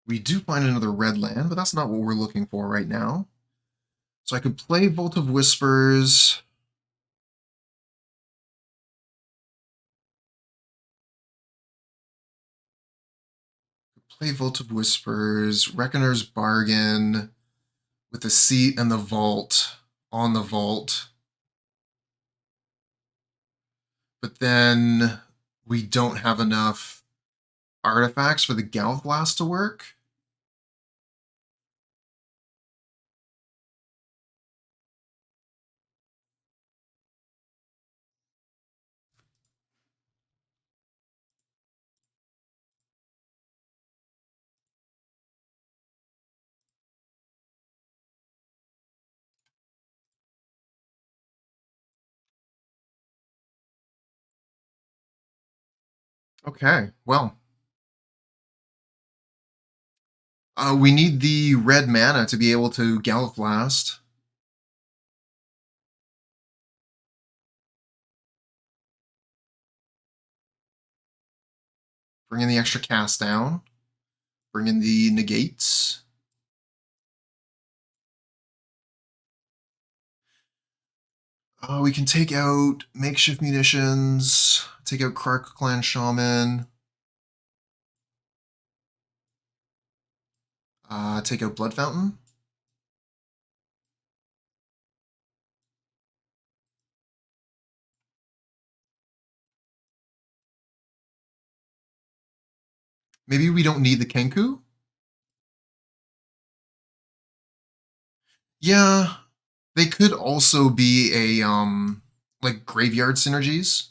We do find another red land, but that's not what we're looking for right now. So I could play Vault of Whispers. Play Vault of Whispers, Reckoner's Bargain, with the seat and the vault on the vault. But then we don't have enough artifacts for the Gouth Blast to work. Okay, well. We need the red mana to be able to Gouth Blast. Bring in the extra cast down. Bring in the negates. We can take out Makeshift Munitions, take out Kark Clan Shaman, take out Blood Fountain. Maybe we don't need the Kenku? Yeah, they could also be a, like graveyard synergies.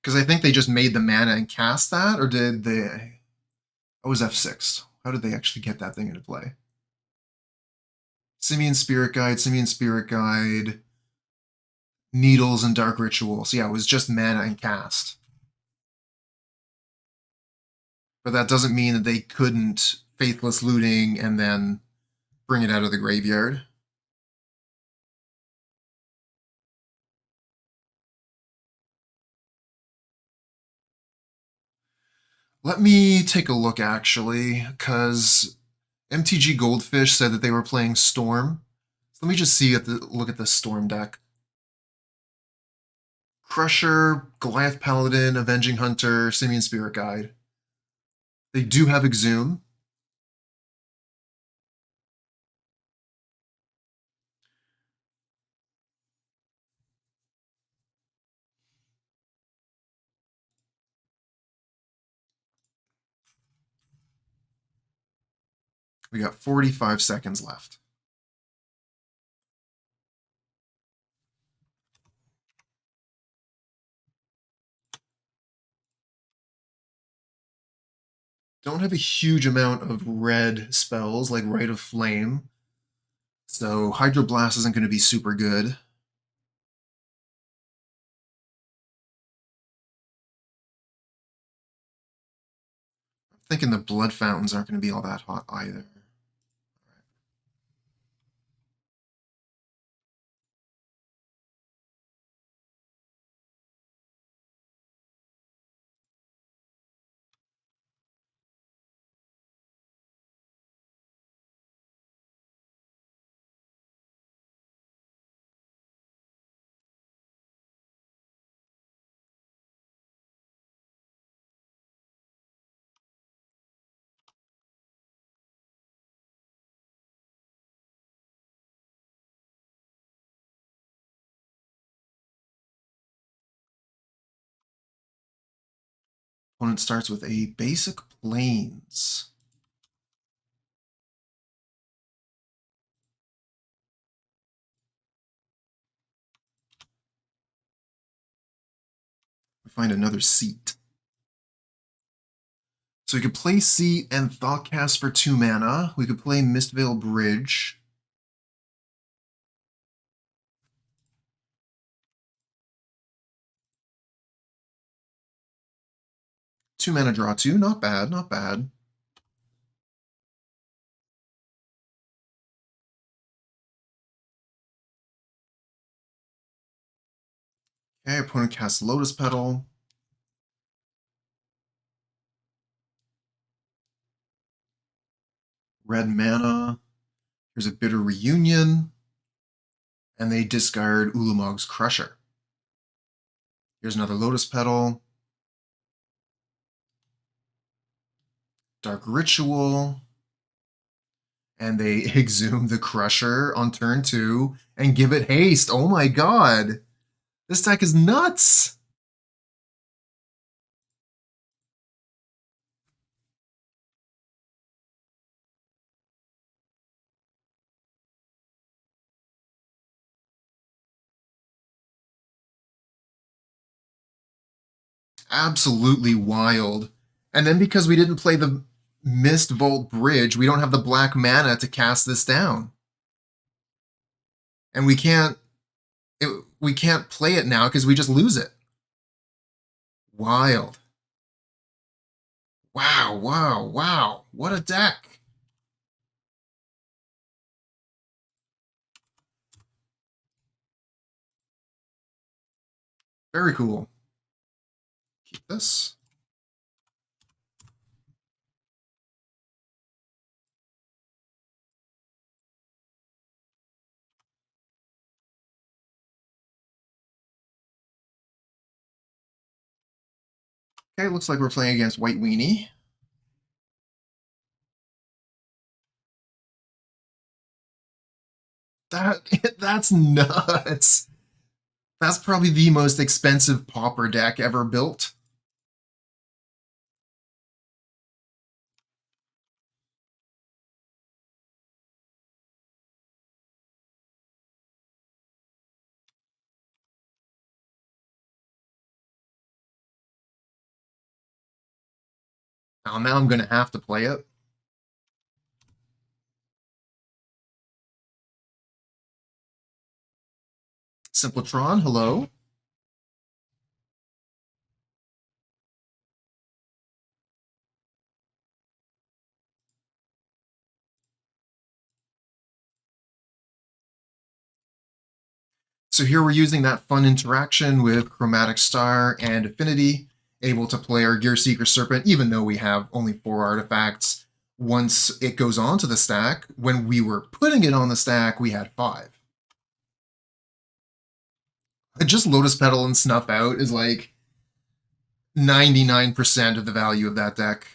Because I think they just made the mana and cast that, or did they? Oh, it was F6. How did they actually get that thing into play? Simian Spirit Guide, Simian Spirit Guide, Needles, and Dark Ritual. So yeah, it was just mana and cast. But that doesn't mean that they couldn't Faithless Looting and then bring it out of the graveyard. Let me take a look, actually, because MTG Goldfish said that they were playing Storm. So let me just look at the Storm deck. Crusher, Goliath Paladin, Avenging Hunter, Simian Spirit Guide. They do have Exhume. We got 45 seconds left. Don't have a huge amount of red spells like Rite of Flame, so Hydroblast isn't going to be super good. I'm thinking the Blood Fountains aren't going to be all that hot either. Opponent starts with a basic Plains. We find another Seat. So we could play Seat and Thoughtcast for 2 mana. We could play Mistveil Bridge. Two mana draw 2. Not bad, not bad. Okay, opponent casts Lotus Petal. Red mana. Here's a Bitter Reunion. And they discard Ulamog's Crusher. Here's another Lotus Petal. Dark Ritual. And they exhume the Crusher on turn 2 and give it haste. Oh my god! This deck is nuts! Absolutely wild. And then because we didn't play the Mist Vault Bridge, we don't have the black mana to cast this down. And we can't play it now because we just lose it. Wild. Wow, wow, wow. What a deck. Very cool. Keep this. Okay, looks like we're playing against White Weenie. That's nuts. That's probably the most expensive Pauper deck ever built. Now I'm gonna have to play it. Simpletron, hello. So here we're using that fun interaction with Chromatic Star and Affinity, able to play our Gear Seeker Serpent, even though we have only 4 artifacts. Once it goes onto the stack, when we were putting it on the stack, we had 5. Just Lotus Petal and Snuff Out is like 99% of the value of that deck.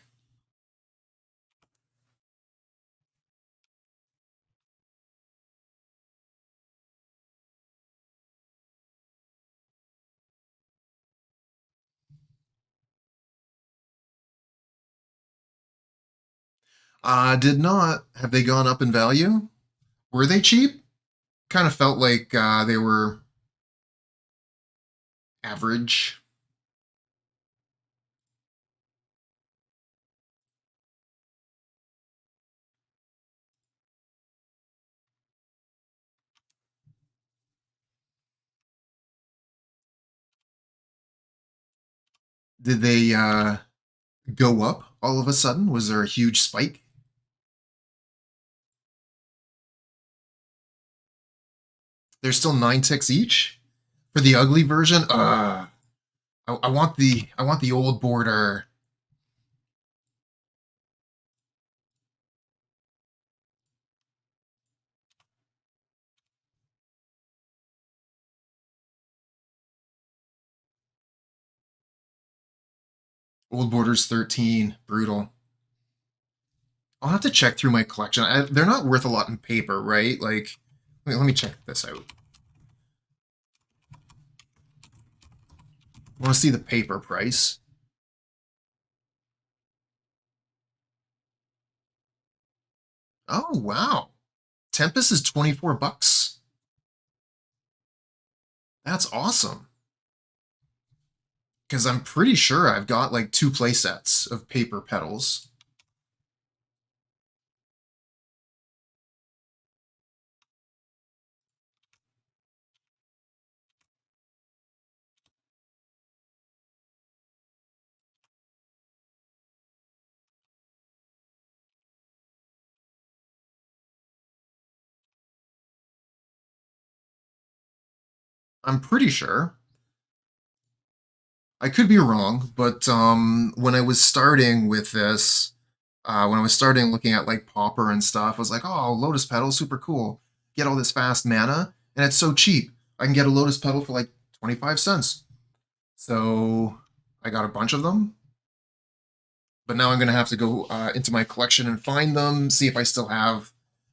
Did not. Have they gone up in value? Were they cheap? Kind of felt like they were average. Did they go up all of a sudden? Was there a huge spike? There's still 9 ticks each for the ugly version. I want the old border. Old border's 13. Brutal. I'll have to check through my collection. They're not worth a lot in paper, right? Like, let me check this out. I want to see the paper price. Oh, wow. Tempest is 24 bucks. That's awesome. Because I'm pretty sure I've got like 2 playsets of paper petals. I'm pretty sure. I could be wrong, but when I was starting with this, when I was starting looking at like Pauper and stuff, I was like, oh, Lotus Petal, super cool. Get all this fast mana, and it's so cheap. I can get a Lotus Petal for like 25 cents. So I got a bunch of them, but now I'm going to have to go into my collection and find them, see if I still have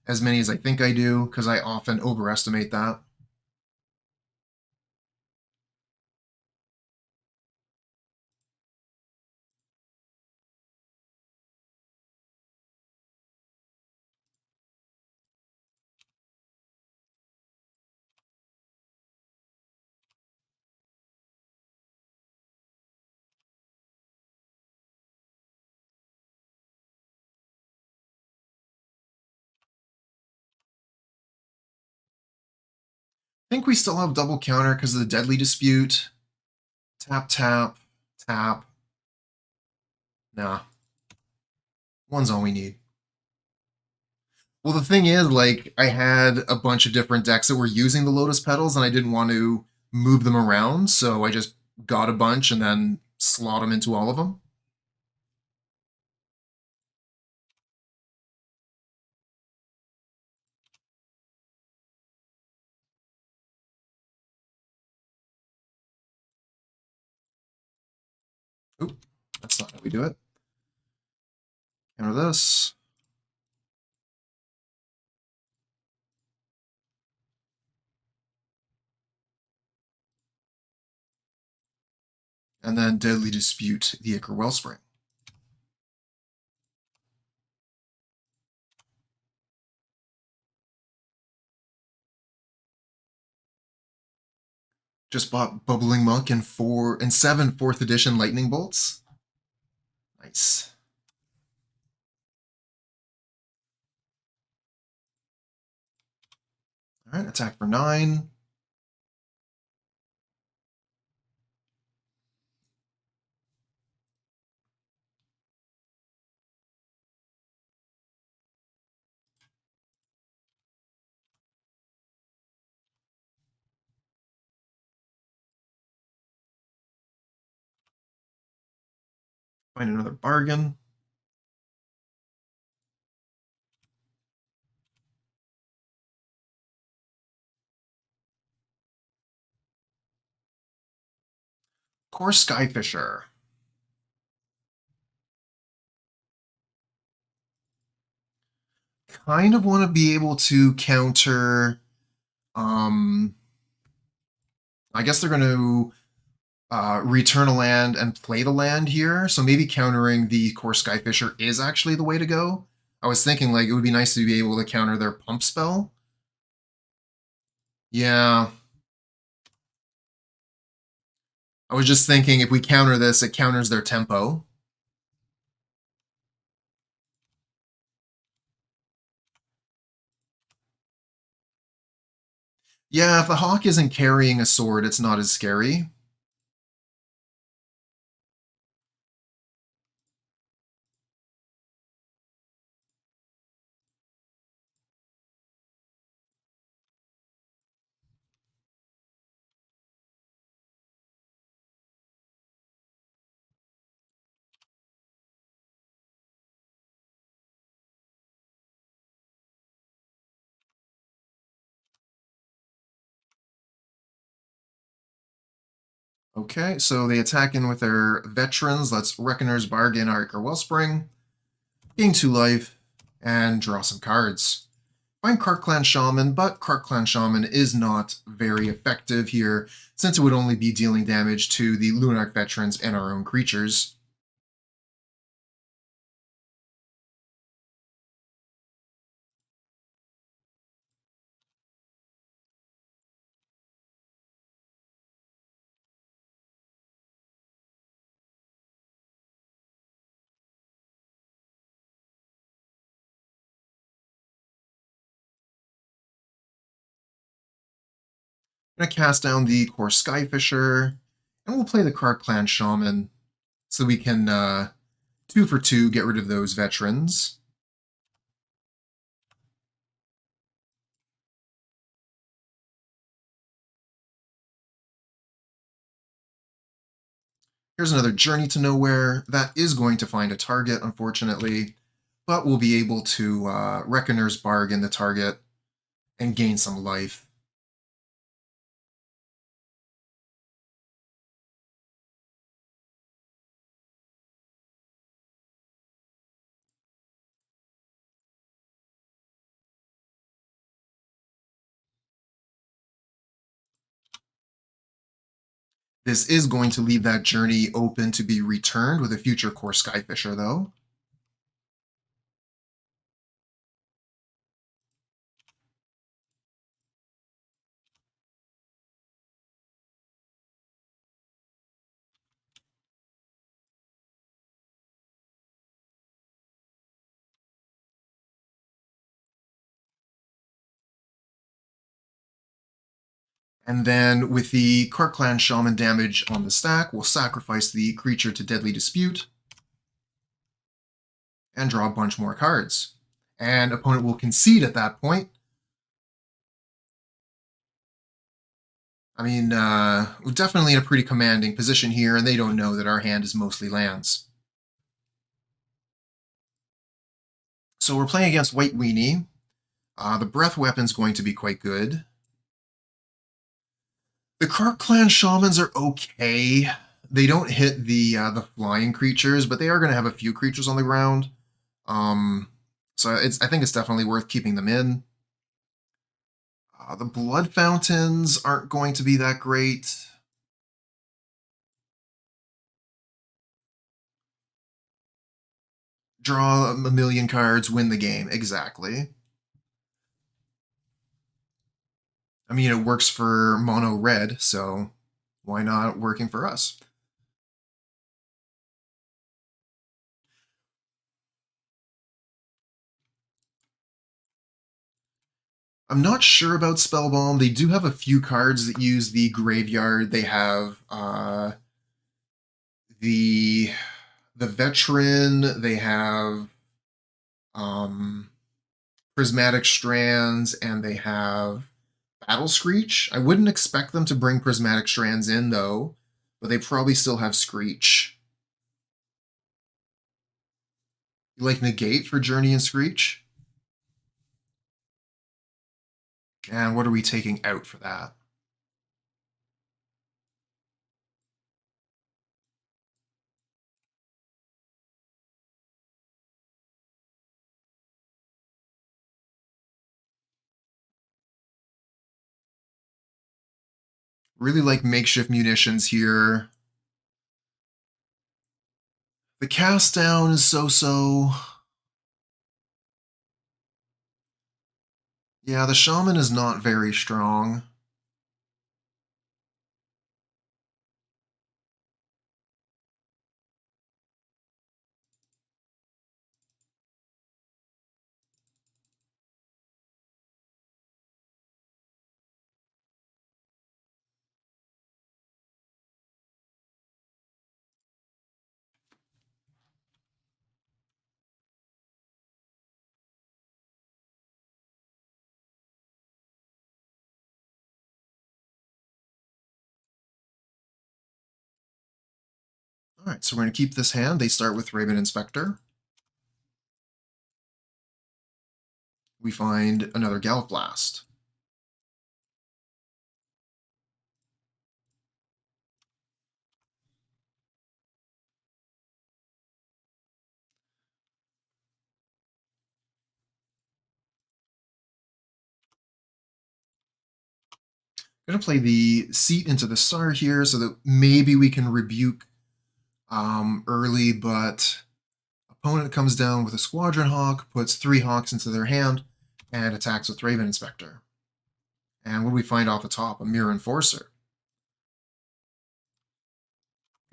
as many as I think I do, because I often overestimate that. I think we still have double counter because of the Deadly Dispute. Tap, tap, tap. Nah, one's all we need. Well, the thing is, like, I had a bunch of different decks that were using the Lotus Petals, and I didn't want to move them around, so I just got a bunch and then slot them into all of them. Oop, that's not how we do it. Counter this. And then Deadly Dispute the Ichor Wellspring. Just bought Bubbling Muck and 7 4th edition Lightning Bolts. Nice. All right, attack for 9. Find another bargain. Core Skyfisher. Kind of want to be able to counter. I guess they're going to return a land and play the land here. So maybe countering the Core Skyfisher is actually the way to go. I was thinking like it would be nice to be able to counter their pump spell. Yeah. I was just thinking if we counter this, it counters their tempo. Yeah, if the hawk isn't carrying a sword, it's not as scary. Okay, so they attack in with their veterans. Let's Reckoner's Bargain, Ichor Wellspring. Gain 2 life, and draw some cards. Find Kark Clan Shaman, but Kark Clan Shaman is not very effective here, since it would only be dealing damage to the Lunarch veterans and our own creatures. I'm going to cast down the Core Skyfisher, and we'll play the Kark Clan Shaman, so we can 2 for 2 get rid of those veterans. Here's another Journey to Nowhere. That is going to find a target, unfortunately, but we'll be able to Reckoner's Bargain the target and gain some life. This is going to leave that journey open to be returned with a future Core Skyfisher, though. And then with the Kark Clan Shaman damage on the stack, we'll sacrifice the creature to Deadly Dispute and draw a bunch more cards. And opponent will concede at that point. I mean, we're definitely in a pretty commanding position here, and they don't know that our hand is mostly lands. So we're playing against White Weenie. The Breath Weapon's going to be quite good. The Kark Clan Shamans are okay. They don't hit the flying creatures, but they are going to have a few creatures on the ground. So I think it's definitely worth keeping them in. The Blood Fountains aren't going to be that great. Draw a million cards, win the game. Exactly. I mean, it works for mono red, so why not working for us? I'm not sure about Spellbomb. They do have a few cards that use the graveyard. They have the veteran. They have um, prismatic strands, and they have battle screech. I wouldn't expect them to bring prismatic strands in though, but they probably still have screech. You like negate for journey and screech? And what are we taking out for that? Really like makeshift munitions here. The cast down is so-so. Yeah, the shaman is not very strong. All right, so we're going to keep this hand. They start with Raven Inspector. We find another Gallop Blast. I'm going to play the Seat into the Star here so that maybe we can rebuke early, but opponent comes down with a Squadron Hawk, puts 3 Hawks into their hand, and attacks with Raven Inspector. And what do we find off the top? A Mirror Enforcer.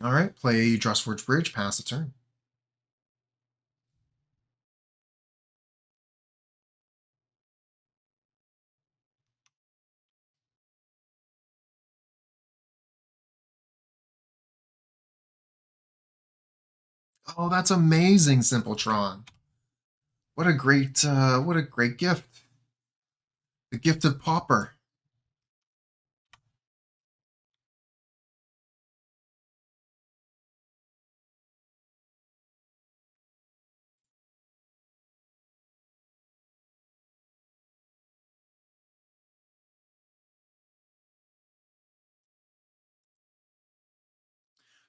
All right, play Drustforge Bridge, pass the turn. Oh, that's amazing, Simpletron. What a great gift. The gift of Pauper.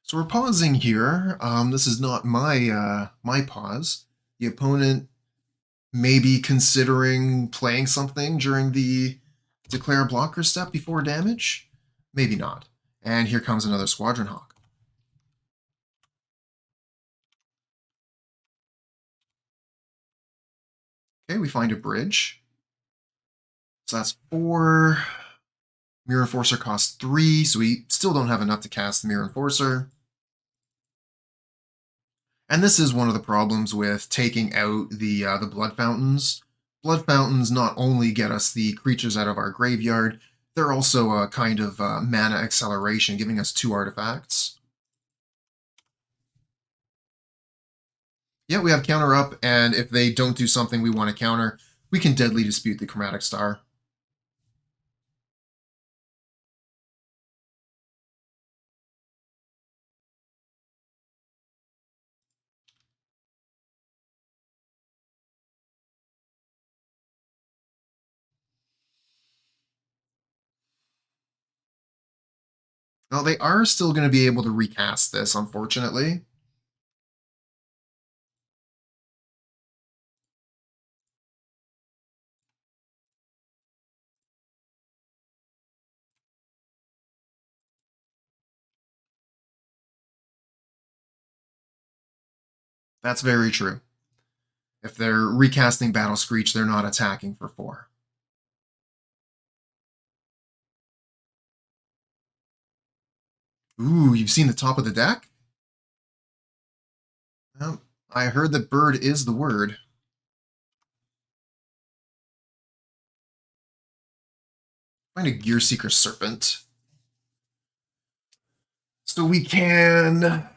So we're pausing here. This is not my pause. The opponent may be considering playing something during the declare blocker step before damage. Maybe not. And here comes another Squadron Hawk. Okay, we find a bridge. So that's 4. Mirror Enforcer costs 3, so we still don't have enough to cast the Mirror Enforcer. And this is one of the problems with taking out the Blood Fountains. Blood Fountains not only get us the creatures out of our graveyard, they're also a kind of mana acceleration, giving us 2 artifacts. Yeah, we have counter up, and if they don't do something we want to counter, we can Deadly Dispute the Chromatic Star. Now, they are still going to be able to recast this, unfortunately. That's very true. If they're recasting Battle Screech, they're not attacking for 4. Ooh, you've seen the top of the deck? Well, I heard that bird is the word. Find a Gearseeker Serpent. So we can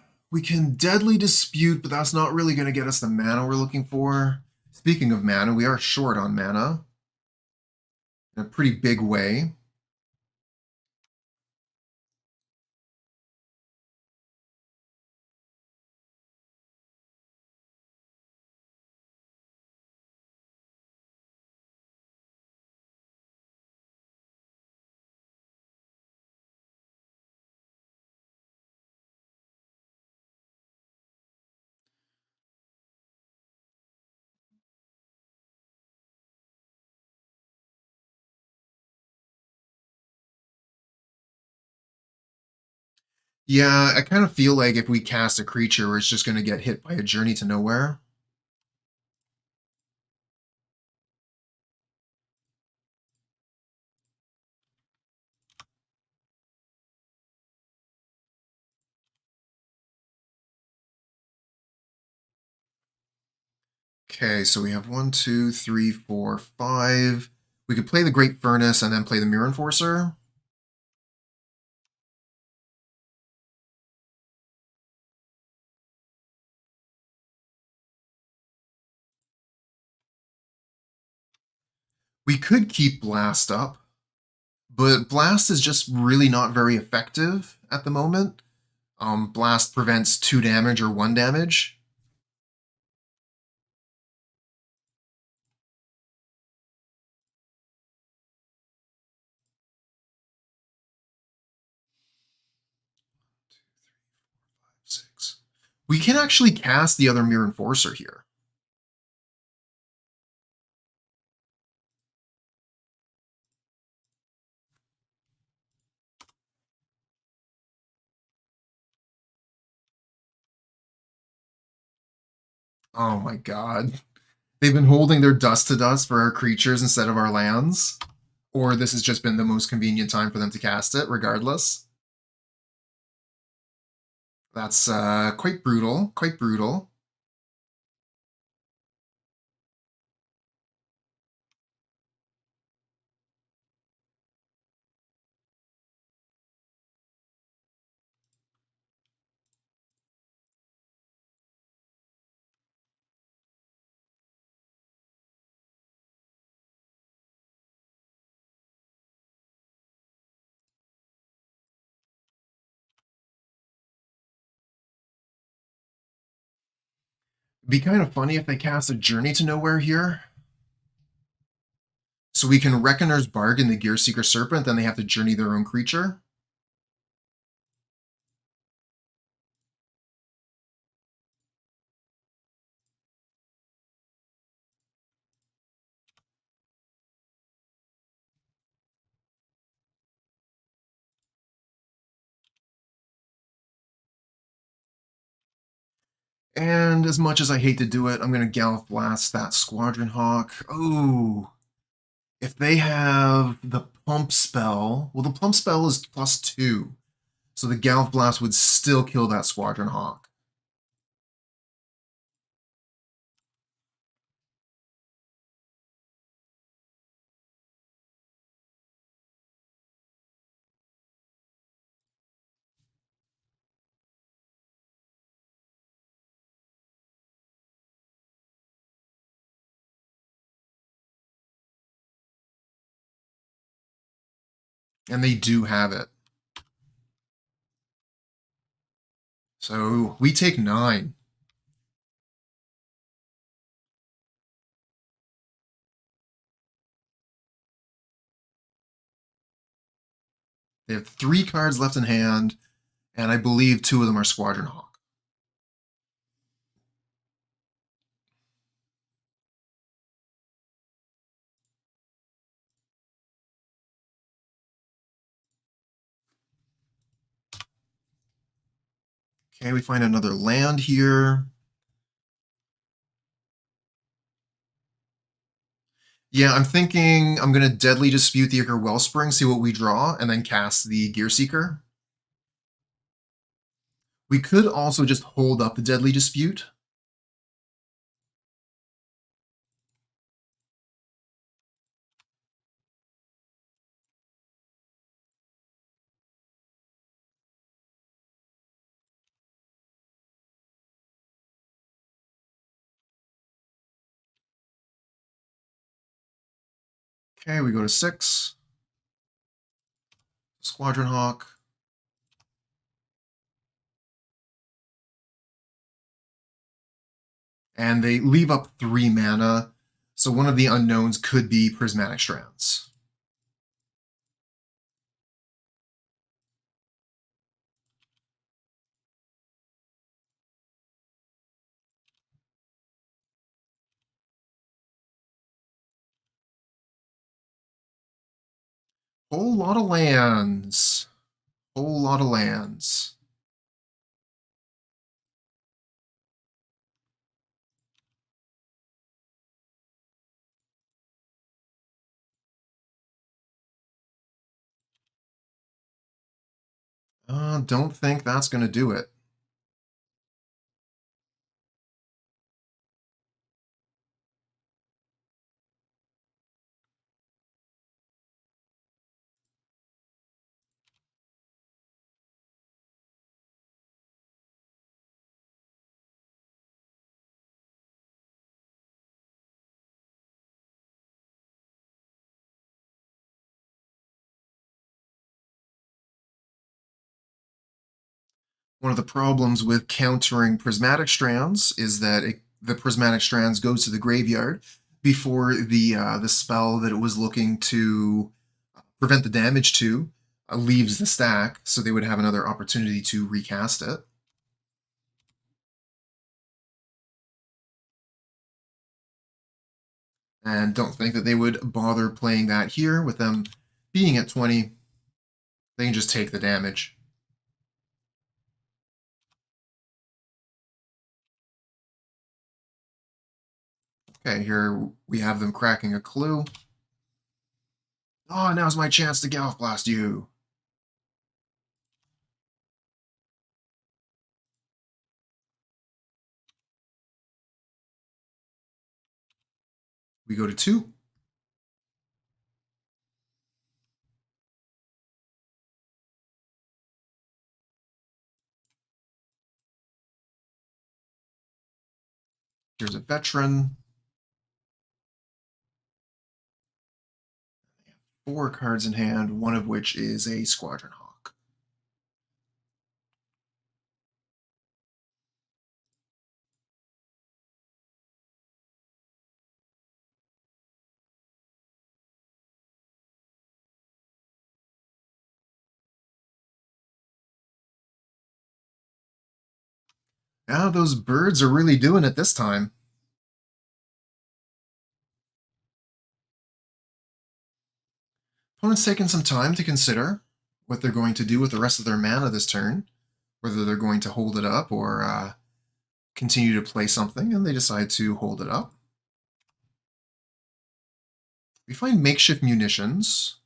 Deadly Dispute, but that's not really going to get us the mana we're looking for. Speaking of mana, we are short on mana in a pretty big way. Yeah, I kind of feel like if we cast a creature, it's just going to get hit by a Journey to Nowhere. Okay, so we have 1, 2, 3, 4, 5. We could play the Great Furnace and then play the Mirror Enforcer. We could keep Blast up, but Blast is just really not very effective at the moment. Blast prevents 2 damage or 1 damage. Six. We can actually cast the other Mirror Enforcer here. Oh my god. They've been holding their dust to dust for our creatures instead of our lands. Or this has just been the most convenient time for them to cast it, regardless. That's quite brutal. Quite brutal. Be kind of funny if they cast a Journey to Nowhere here. So we can Reckoner's Bargain the Gearseeker Serpent, then they have to journey their own creature. And as much as I hate to do it, I'm going to Gallop Blast that Squadron Hawk. Oh, if they have the Pump spell, well, the Pump spell is +2. So the Gallop Blast would still kill that Squadron Hawk. And they do have it. So we take 9. They have 3 cards left in hand, and I believe 2 of them are Squadron Hawk. Okay, we find another land here. Yeah, I'm thinking I'm going to Deadly Dispute the Ichor Wellspring, see what we draw, and then cast the Gear Seeker. We could also just hold up the Deadly Dispute. Okay, we go to 6. Squadron Hawk. And they leave up 3 mana, so one of the unknowns could be Prismatic Strands. Whole lot of lands. Whole lot of lands. Don't think that's going to do it. One of the problems with countering Prismatic Strands is that the Prismatic Strands goes to the graveyard before the spell that it was looking to prevent the damage to leaves the stack, so they would have another opportunity to recast it. And don't think that they would bother playing that here with them being at 20. They can just take the damage. Okay, here we have them cracking a clue. Oh, now's my chance to Gallop Blast you. We go to 2. Here's a Veteran. 4 cards in hand, one of which is a Squadron Hawk. Yeah, those birds are really doing it this time. Opponent's taking some time to consider what they're going to do with the rest of their mana this turn, whether they're going to hold it up or continue to play something, and they decide to hold it up. We find Makeshift Munitions.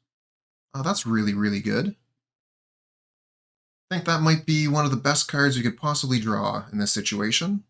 Oh, that's really, really good. I think that might be one of the best cards we could possibly draw in this situation.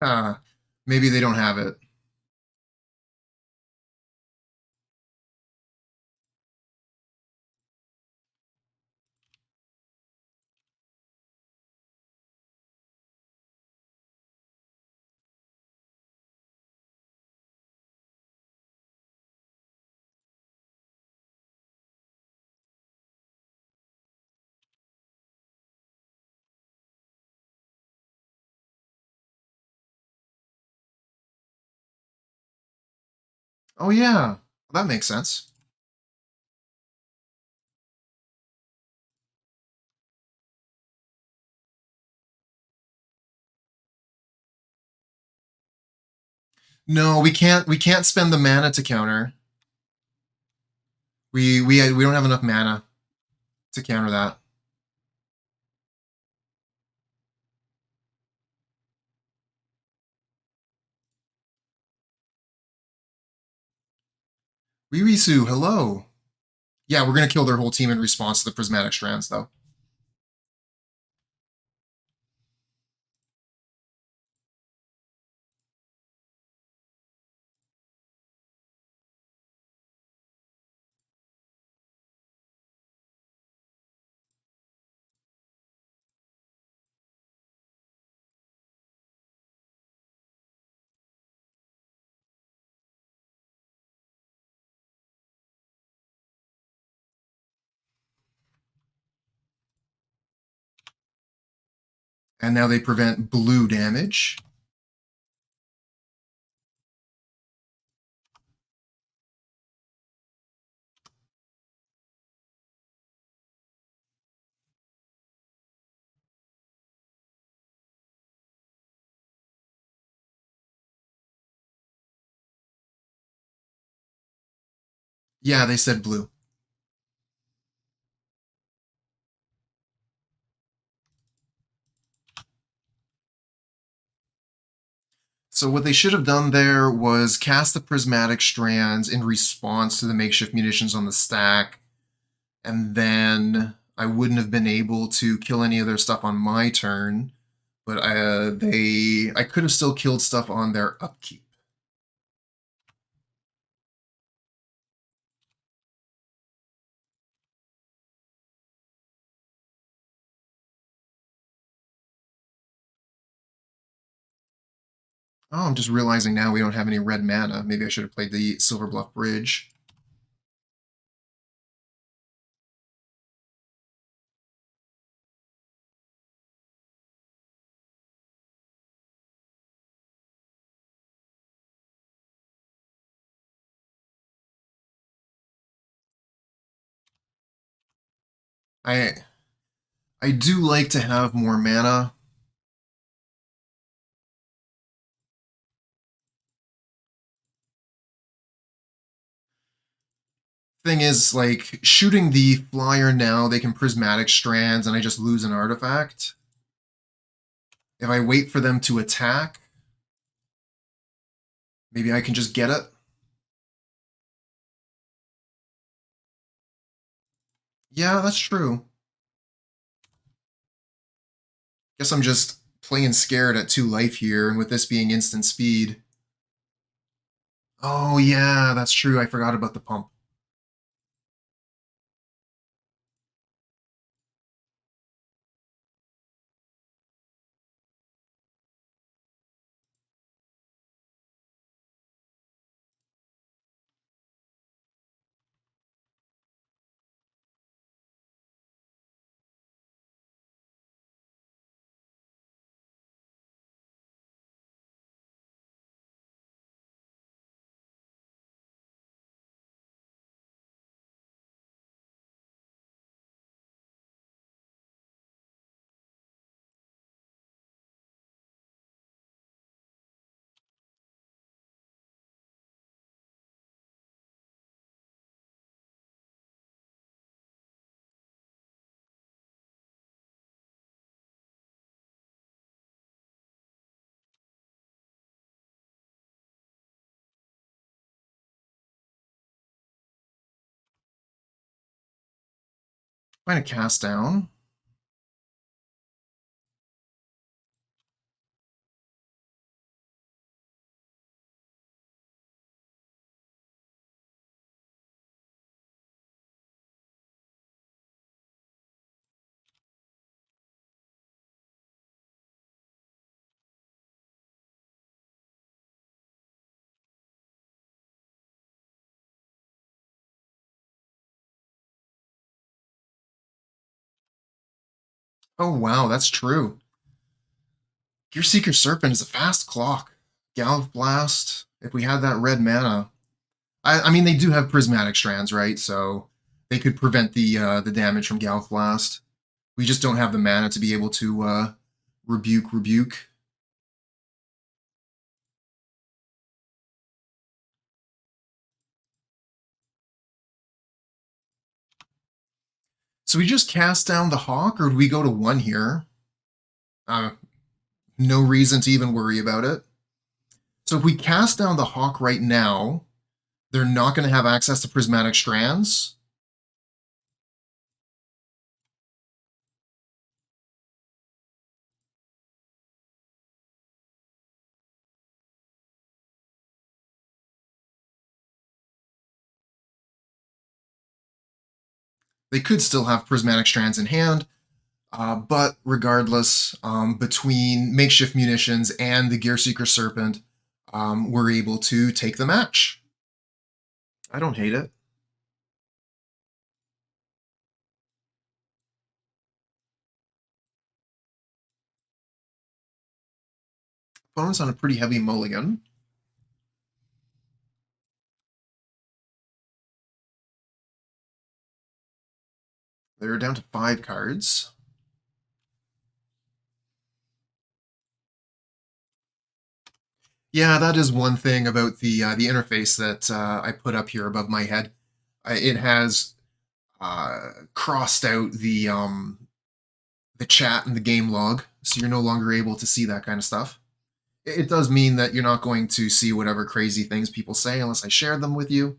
Uh, Maybe they don't have it. Oh yeah, that makes sense. No, we can't. We can't spend the mana to counter. We don't have enough mana to counter that. Ririsu, hello. Yeah, we're gonna kill their whole team in response to the prismatic strands, though. And now they prevent blue damage. Yeah, they said blue. So what they should have done there was cast the prismatic strands in response to the makeshift munitions on the stack, and then I wouldn't have been able to kill any of their stuff on my turn. But I could have still killed stuff on their upkeep. Oh, I'm just realizing now we don't have any red mana. Maybe I should have played the Silver Bluff Bridge. I I do like to have more mana. Thing is, like, shooting the flyer now, they can prismatic strands, and I just lose an artifact. If I wait for them to attack, maybe I can just get it. Yeah, that's true. Guess I'm just playing scared at 2 life here, and with this being instant speed. Oh yeah, that's true. I forgot about the pump. Find a cast down. Oh wow, that's true. Gearseeker Serpent is a fast clock. Gallop Blast. If we had that red mana, I mean, they do have prismatic strands, right? So they could prevent the damage from Gouth Blast. We just don't have the mana to be able to rebuke. So we just cast down the Hawk, or do we go to 1 here? No reason to even worry about it. So if we cast down the Hawk right now, they're not going to have access to prismatic strands. They could still have prismatic strands in hand, but regardless, between makeshift munitions and the Gearseeker Serpent, we're able to take the match. I don't hate it. Opponent's on a pretty heavy mulligan. They're down to 5 cards. Yeah, that is one thing about the interface that I put up here above my head. It has crossed out the chat and the game log, so you're no longer able to see that kind of stuff. It does mean that you're not going to see whatever crazy things people say unless I share them with you.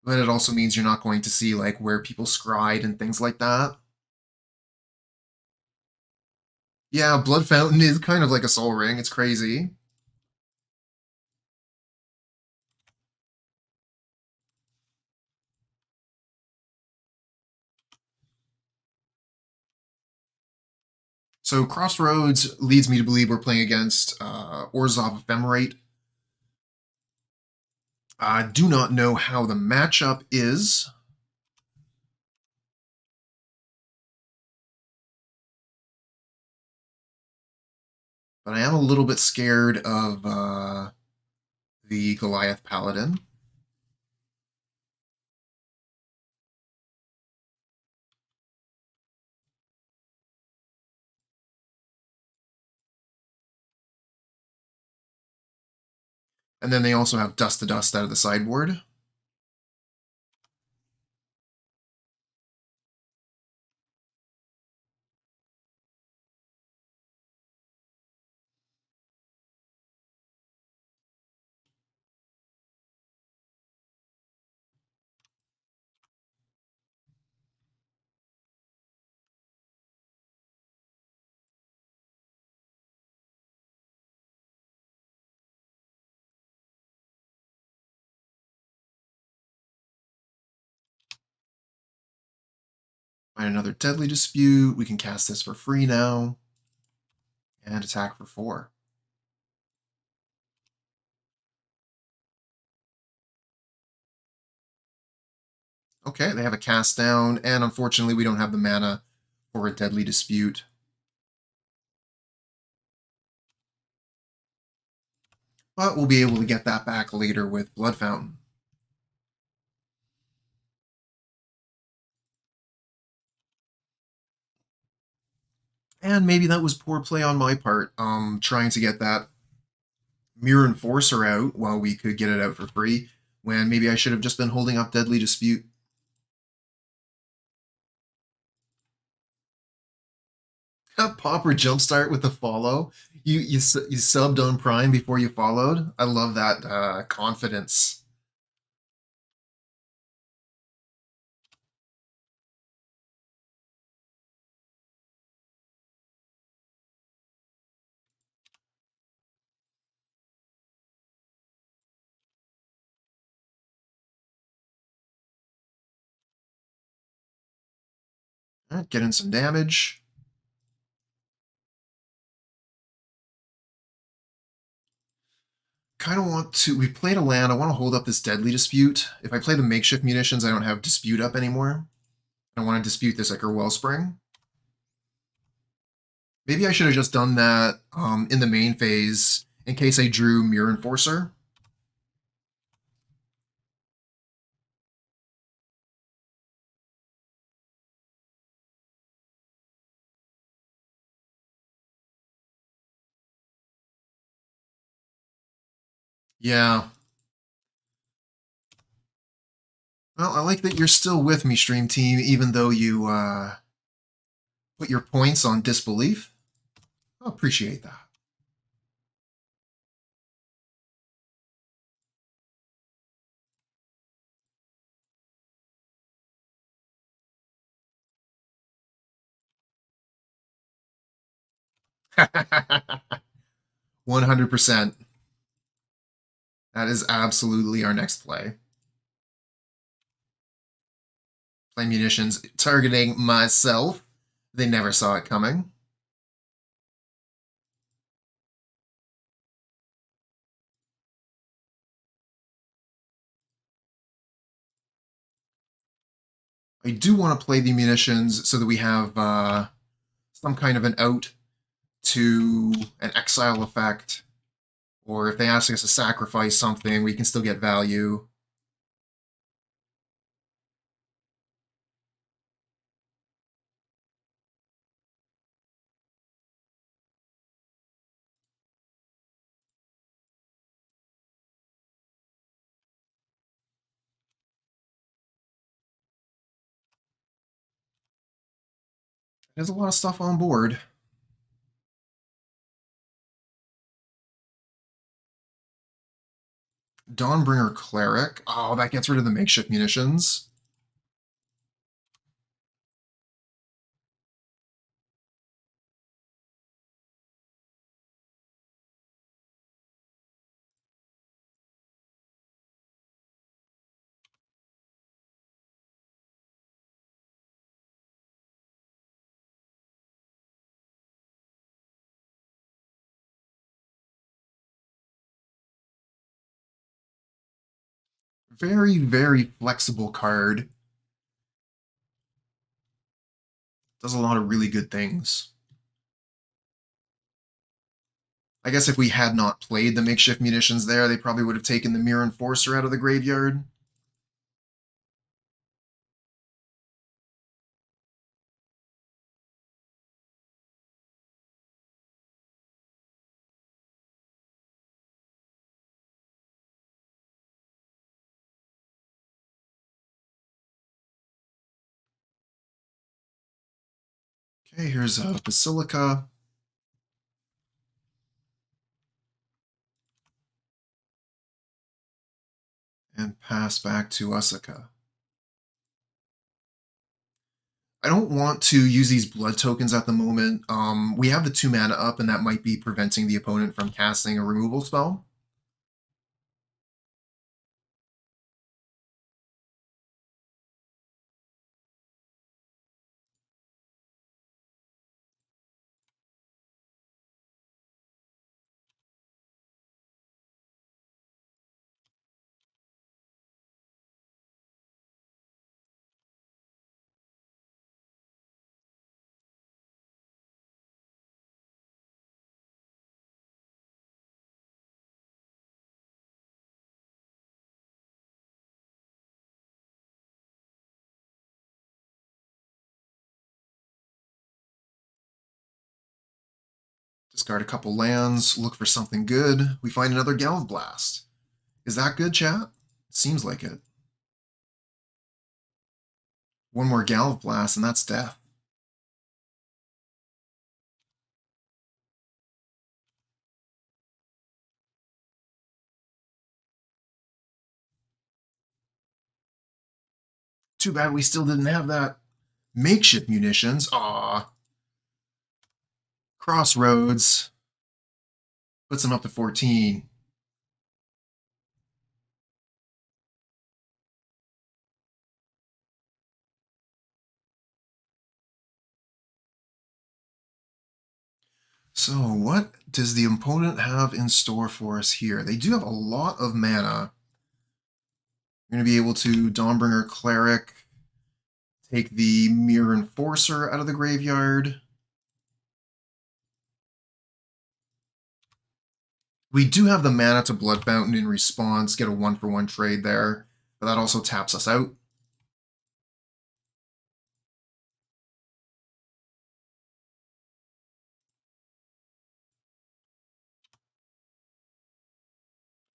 But it also means you're not going to see like where people scried and things like that. Yeah, Blood Fountain is kind of like a soul ring. It's crazy. So Crossroads leads me to believe we're playing against Orzhov Ephemerate. I do not know how the matchup is. But I am a little bit scared of the Goliath Paladin. And then they also have Dust to Dust out of the sideboard. Find another Deadly Dispute. We can cast this for free now. And attack for 4. Okay, they have a cast down, and unfortunately we don't have the mana for a Deadly Dispute. But we'll be able to get that back later with Blood Fountain. And maybe that was poor play on my part, trying to get that Mirror Enforcer out while we could get it out for free, when maybe I should have just been holding up Deadly Dispute. Pauper Jumpstart with the follow. You subbed on Prime before you followed. I love that confidence. All right, getting some damage. Kind of want to. We played a land. I want to hold up this Deadly Dispute. If I play the makeshift munitions, I don't have Dispute up anymore. I want to dispute this Ichor Wellspring. Maybe I should have just done that in the main phase in case I drew Mirror Enforcer. Yeah. Well, I like that you're still with me, stream team, even though you put your points on disbelief. I appreciate that. 100%. That is absolutely our next play. Play munitions targeting myself. They never saw it coming. I do want to play the munitions so that we have some kind of an out to an exile effect, or if they ask us to sacrifice something, we can still get value. There's a lot of stuff on board. Dawnbringer Cleric. Oh, that gets rid of the makeshift munitions. Very, very flexible card. Does a lot of really good things. I guess if we had not played the makeshift munitions there, they probably would have taken the Mirror Enforcer out of the graveyard. Okay, here's a Basilica. And pass back to Usaka. I don't want to use these blood tokens at the moment. We have the 2 mana up, and that might be preventing the opponent from casting a removal spell. Discard a couple lands, look for something good. We find another Galv Blast. Is that good, chat? Seems like it. One more Galv Blast, and that's death. Too bad we still didn't have that makeshift munitions. Aw. Crossroads. Puts them up to 14. So, what does the opponent have in store for us here? They do have a lot of mana. We're going to be able to Dawnbringer Cleric, take the Mirror Enforcer out of the graveyard. We do have the mana to Blood Fountain in response, get a 1-for-1 trade there, but that also taps us out.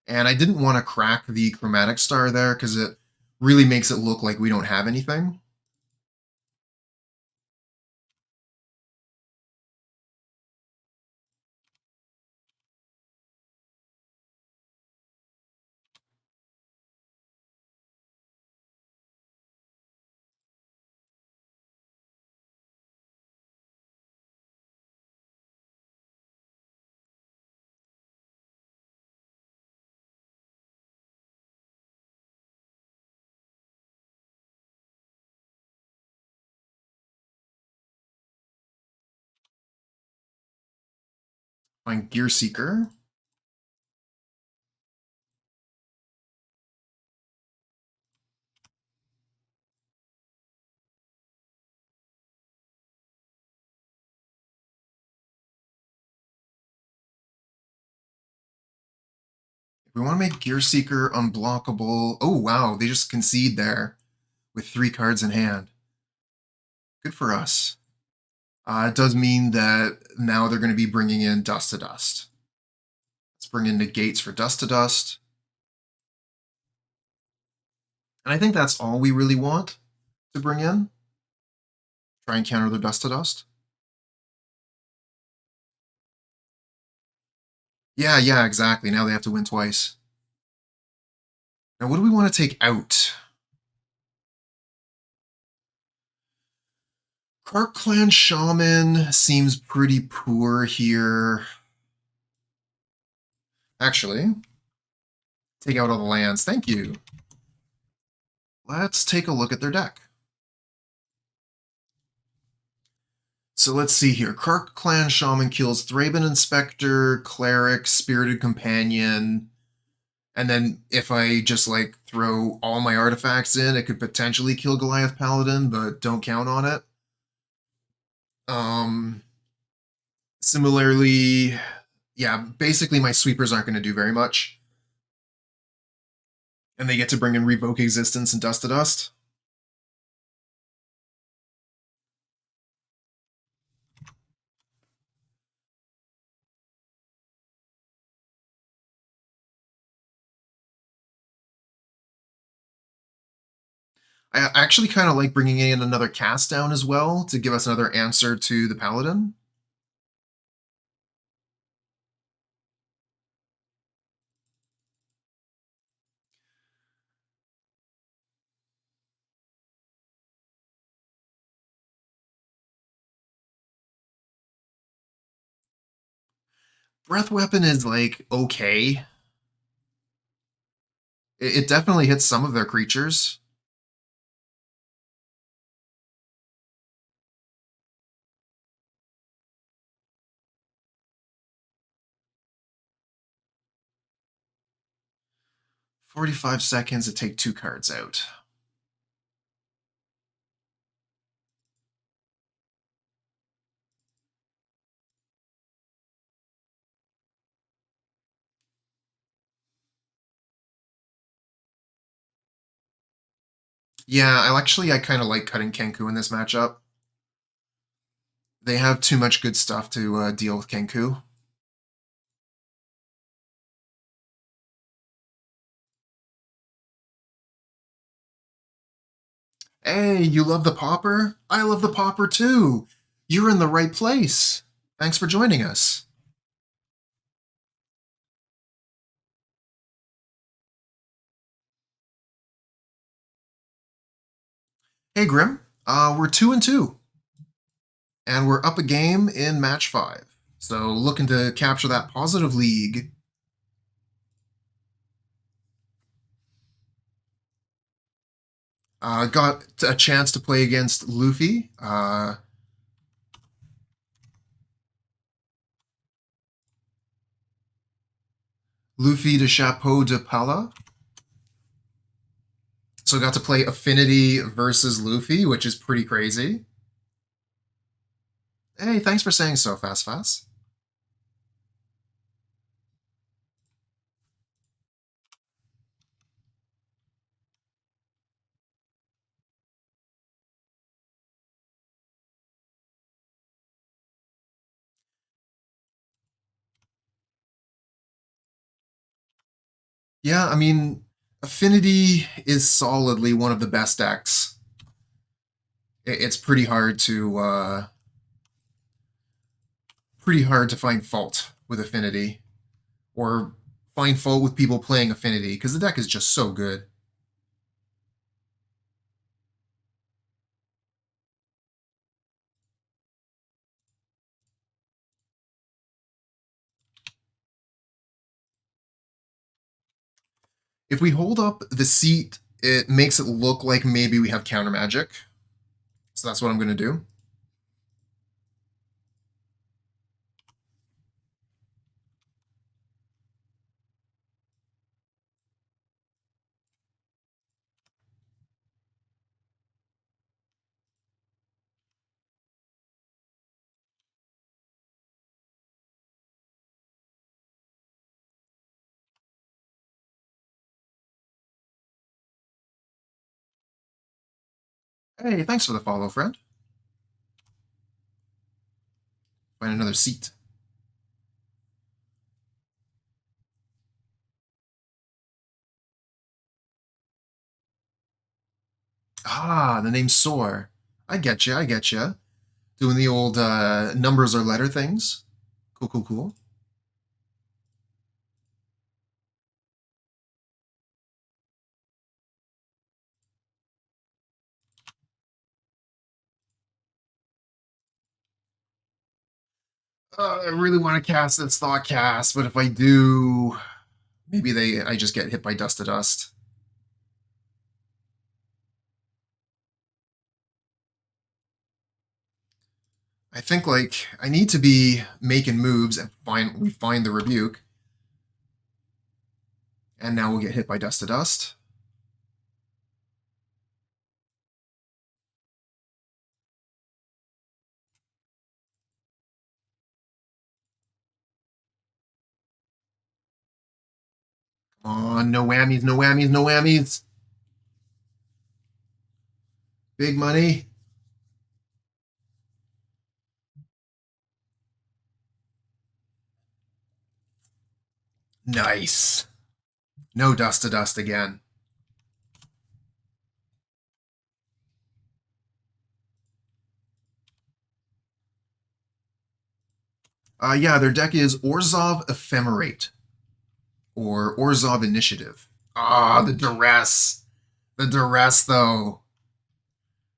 And I didn't want to crack the chromatic star there because it really makes it look like we don't have anything. Find Gear Seeker. If we want to make Gear Seeker unblockable. Oh, wow. They just concede there with 3 cards in hand. Good for us. It does mean that now they're going to be bringing in Dust to Dust. Let's bring in Negates for Dust to Dust. And I think that's all we really want to bring in. Try and counter the Dust to Dust. Yeah, exactly. Now they have to win twice. Now, what do we want to take out? Kark Clan Shaman seems pretty poor here. Actually, take out all the lands. Thank you. Let's take a look at their deck. So let's see here. Kark Clan Shaman kills Thraben Inspector, Cleric, Spirited Companion, and then if I just like throw all my artifacts in, it could potentially kill Goliath Paladin, but don't count on it. Similarly, yeah, basically my sweepers aren't going to do very much. And they get to bring in Revoke Existence and Dust to Dust. I actually kind of like bringing in another cast down as well to give us another answer to the Paladin. Breath Weapon is like okay. It definitely hits some of their creatures. "45 seconds to take 2 cards out." Yeah, I kind of like cutting Kenku in this matchup. They have too much good stuff to deal with Kenku. Hey, you love the Pauper? I love the Pauper too. You're in the right place. Thanks for joining us. Hey, Grim. We're 2-2, and we're up a game in match 5. So looking to capture that positive league. Got a chance to play against Luffy. Luffy de Chapeau de Pala. So I got to play Affinity versus Luffy, which is pretty crazy. Hey, thanks for saying so, Fast Fast. Yeah, I mean, Affinity is solidly one of the best decks. It's pretty hard to find fault with Affinity, or find fault with people playing Affinity, because the deck is just so good. If we hold up the seat, it makes it look like maybe we have counter magic. So that's what I'm going to do. Hey, thanks for the follow, friend. Find another seat. Ah, the name Soar. I get you. I get you. Doing the old numbers or letter things. Cool, cool, cool. I really want to cast this thought cast, but if I do, maybe I just get hit by dust to dust. I think like I need to be making moves and we find the rebuke. And now we'll get hit by dust to dust. Come on, no whammies, no whammies, no whammies. Big money. Nice. No dust to dust again. Yeah, their deck is Orzhov Ephemerate or Orzhov Initiative. Ah, the duress. The duress, though.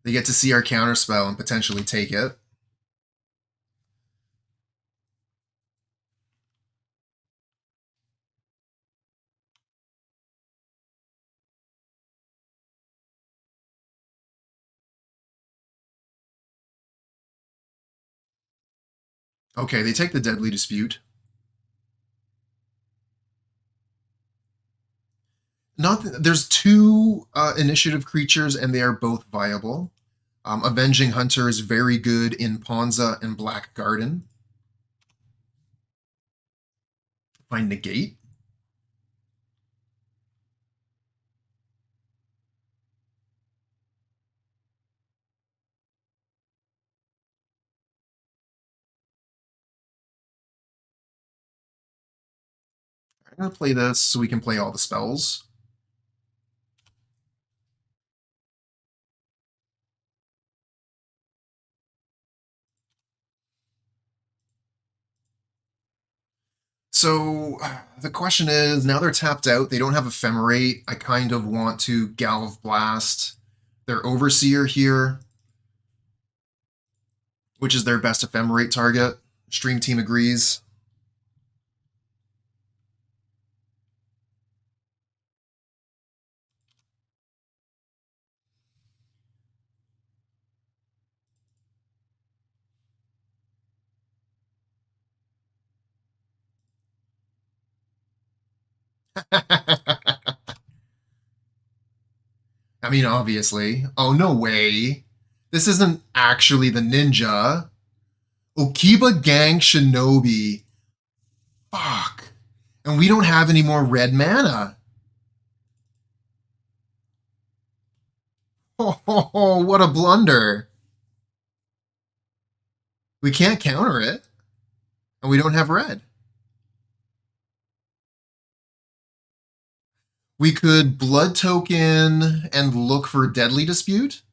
They get to see our counterspell and potentially take it. Okay, they take the Deadly Dispute. There's two initiative creatures, and they are both viable. Avenging Hunter is very good in Ponza and Black Garden. Find Negate. I'm going to play this so we can play all the spells. So the question is, now they're tapped out. They don't have Ephemerate. I kind of want to Galv Blast their Overseer here, which is their best Ephemerate target. Stream team agrees. I mean, obviously. Oh, no way. This isn't actually the ninja. Okiba Gang Shinobi. Fuck. And we don't have any more red mana. Oh, what a blunder. We can't counter it, and we don't have red. We could blood token and look for Deadly Dispute.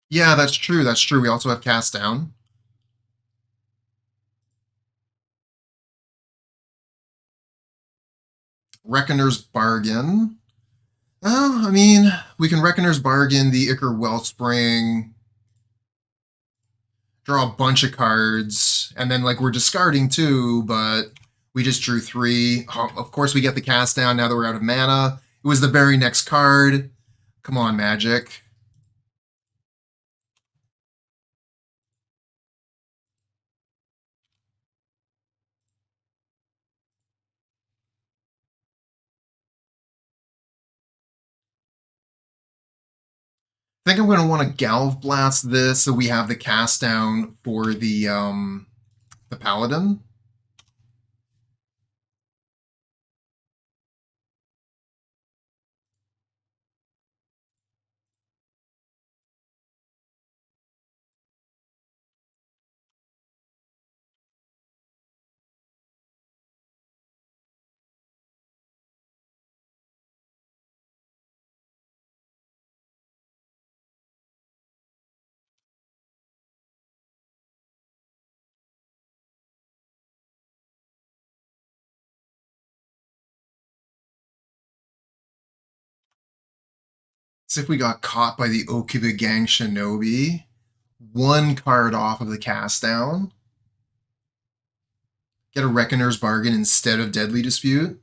Yeah, that's true. That's true. We also have Cast Down. Reckoner's Bargain. Oh, I mean, we can Reckoner's Bargain, the Ichor Wellspring, draw a bunch of cards, and then like we're discarding two, but we just drew three. Oh, of course, we get the Cast Down now that we're out of mana. It was the very next card. Come on, Magic. I think I'm going to want to Galv Blast this so we have the Cast Down for the Paladin. See if we got caught by the Okuba Gang Shinobi. One card off of the Cast Down. Get a Reckoner's Bargain instead of Deadly Dispute.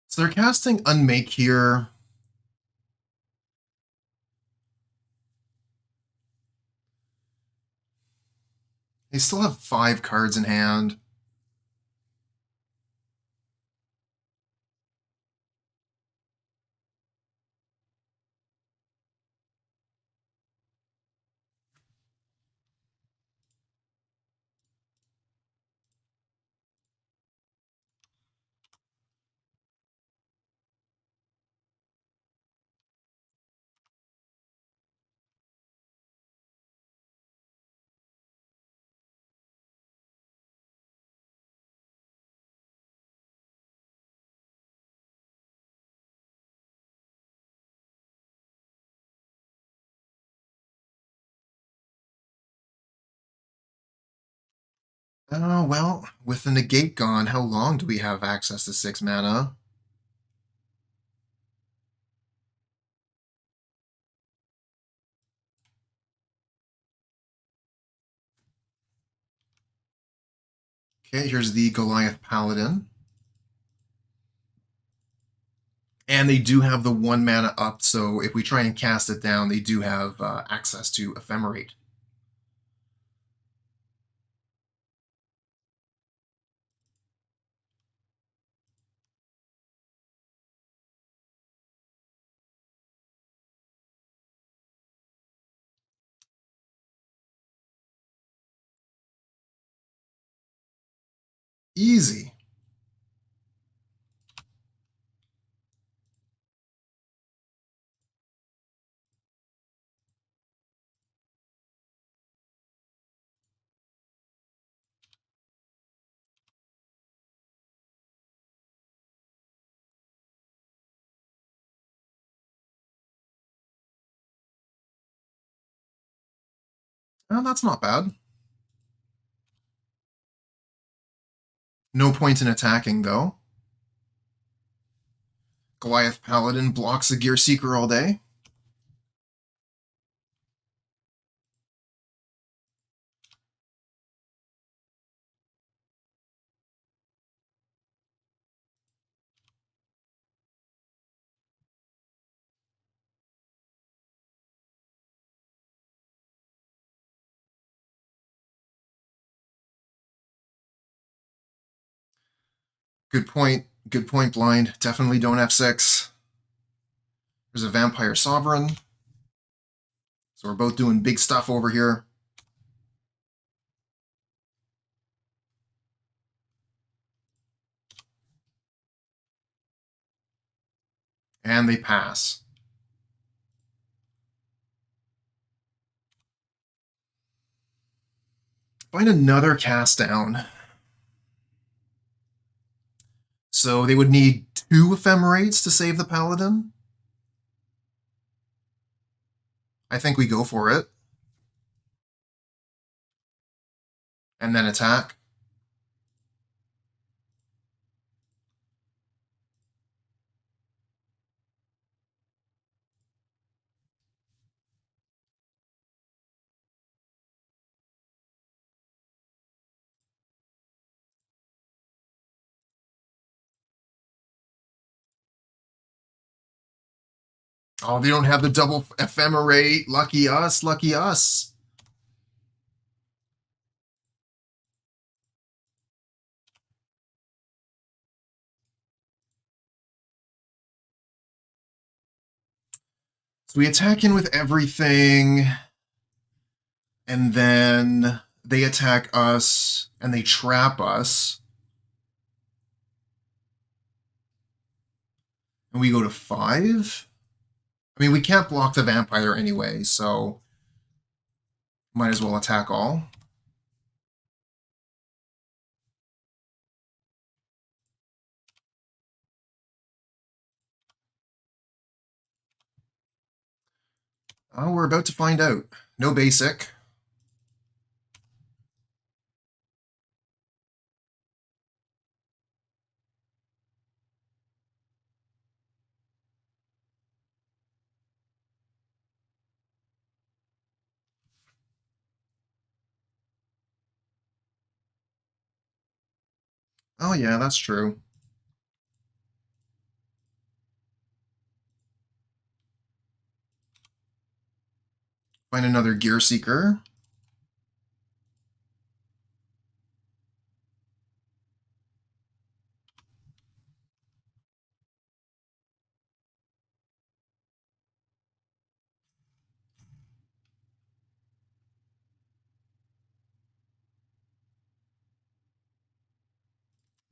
So they're casting Unmake here. They still have 5 cards in hand. Oh, well, with the negate gone, how long do we have access to 6 mana? Okay, here's the Goliath Paladin. And they do have the 1 mana up, so if we try and cast it down, they do have access to Ephemerate. Easy. Well, that's not bad. No point in attacking, though. Goliath Paladin blocks the Gear Seeker all day. Good point. Good point, Blind. Definitely don't F6. There's a Vampire Sovereign. So we're both doing big stuff over here. And they pass. Find another cast down. So they would need 2 Ephemerates to save the Paladin. I think we go for it. And then attack. Oh, they don't have the double Ephemerate. Lucky us, lucky us. So we attack in with everything, and then they attack us, and they trap us. And we go to 5? I mean, we can't block the Vampire anyway, so might as well attack all. Oh, we're about to find out. No basic. Oh yeah, that's true. Find another Gear Seeker.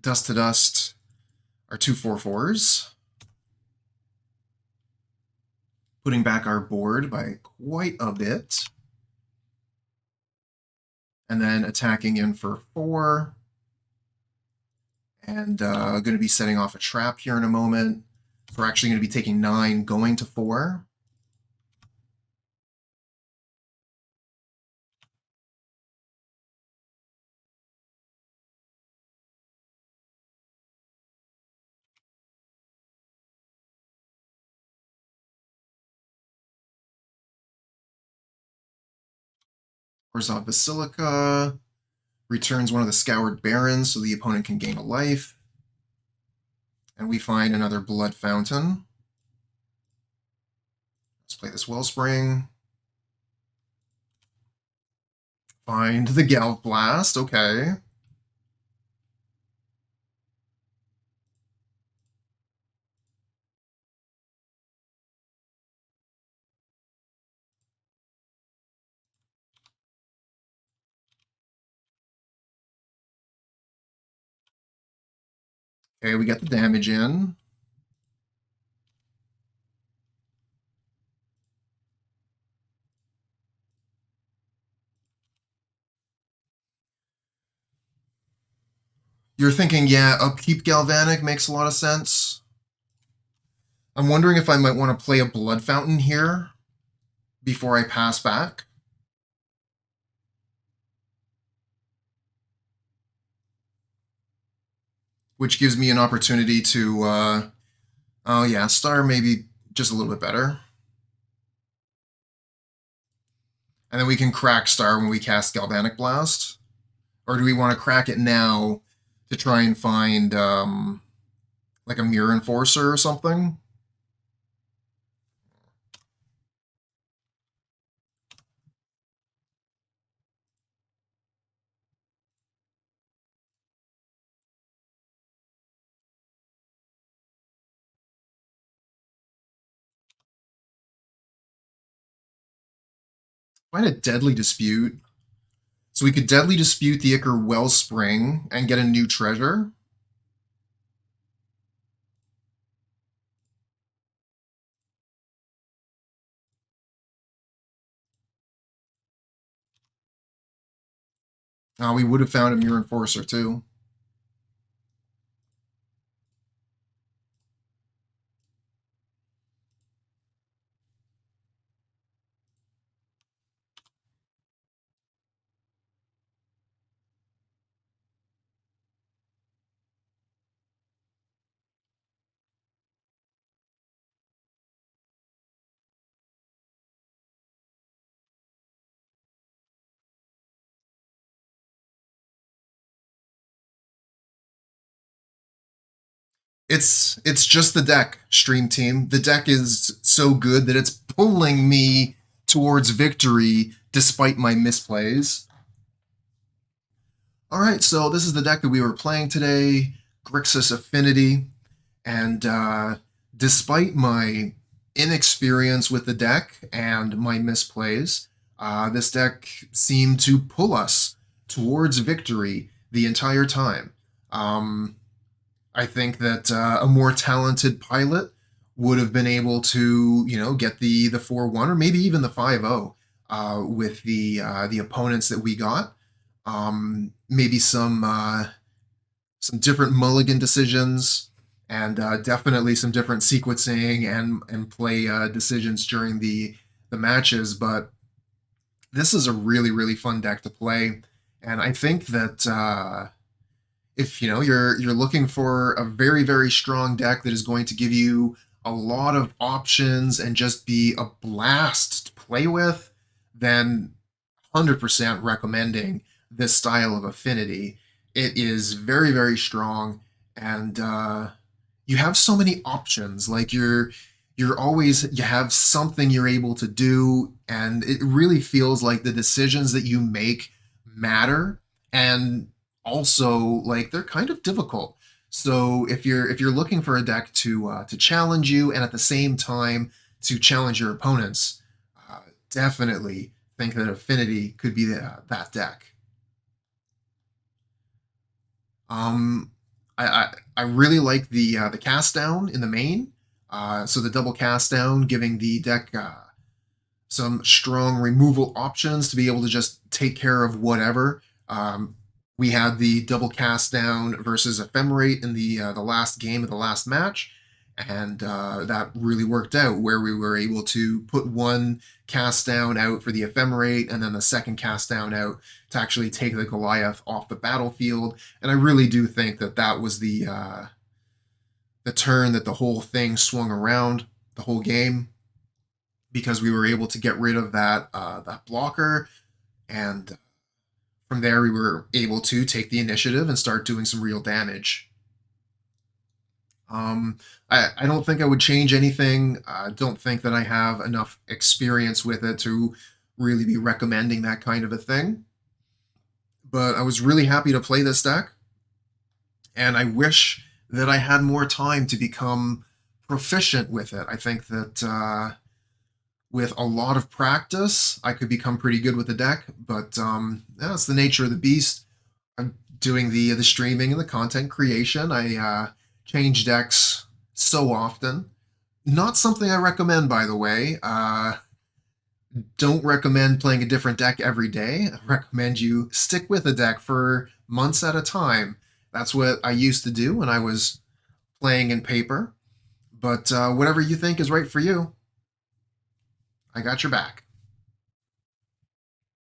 Dust to Dust our 2 4/4s. Putting back our board by quite a bit. And then attacking in for 4. And going to be setting off a trap here in a moment. We're actually going to be taking 9, going to 4. Orzhov Basilica returns one of the Scoured Barons so the opponent can gain a life. And we find another Blood Fountain. Let's play this Wellspring. Find the Galv Blast, okay. Okay, we get the damage in. You're thinking, yeah, upkeep Galvanic makes a lot of sense. I'm wondering if I might want to play a Blood Fountain here before I pass back. which gives me an opportunity to, oh yeah, star maybe just a little bit better. And then we can crack star when we cast Galvanic Blast. Or do we want to crack it now to try and find like a Mirror Enforcer or something? Find a Deadly Dispute. So we could Deadly Dispute the Ichor Wellspring and get a new treasure. We would have found a Mirror Enforcer too. It's just the deck, stream team. The deck is so good that it's pulling me towards victory despite my misplays. All right, so this is the deck that we were playing today, Grixis Affinity, and despite my inexperience with the deck and my misplays, this deck seemed to pull us towards victory the entire time. I think that a more talented pilot would have been able to, get the 4-1 or maybe even the 5-0 with the opponents that we got. Maybe some different mulligan decisions and definitely some different sequencing and play decisions during the matches. But this is a really fun deck to play, and I think that if you're looking for a very strong deck that is going to give you a lot of options and just be a blast to play with, then 100% recommending this style of Affinity. It is very strong, and you have so many options. Like you have something you're able to do, and it really feels like the decisions that you make matter, and also like they're kind of difficult. So if you're looking for a deck to challenge you and at the same time to challenge your opponents, definitely think that Affinity could be that deck. Um, I really like the cast down in the main. So the double cast down, giving the deck some strong removal options to be able to just take care of whatever. We had the double cast down versus Ephemerate in the last game of the last match, and that really worked out where we were able to put one cast down out for the Ephemerate and then the second cast down out to actually take the Goliath off the battlefield. And I really do think that that was the turn that the whole thing swung around the whole game, because we were able to get rid of that blocker, and from there we were able to take the initiative and start doing some real damage. I don't think I would change anything. I don't think that I have enough experience with it to really be recommending that kind of a thing. But I was really happy to play this deck, and I wish that I had more time to become proficient with it. I think that with a lot of practice, I could become pretty good with the deck, but that's the nature of the beast. I'm doing the streaming and the content creation. I change decks so often. Not something I recommend, by the way. Don't recommend playing a different deck every day. I recommend you stick with a deck for months at a time. That's what I used to do when I was playing in paper. But whatever you think is right for you, I got your back.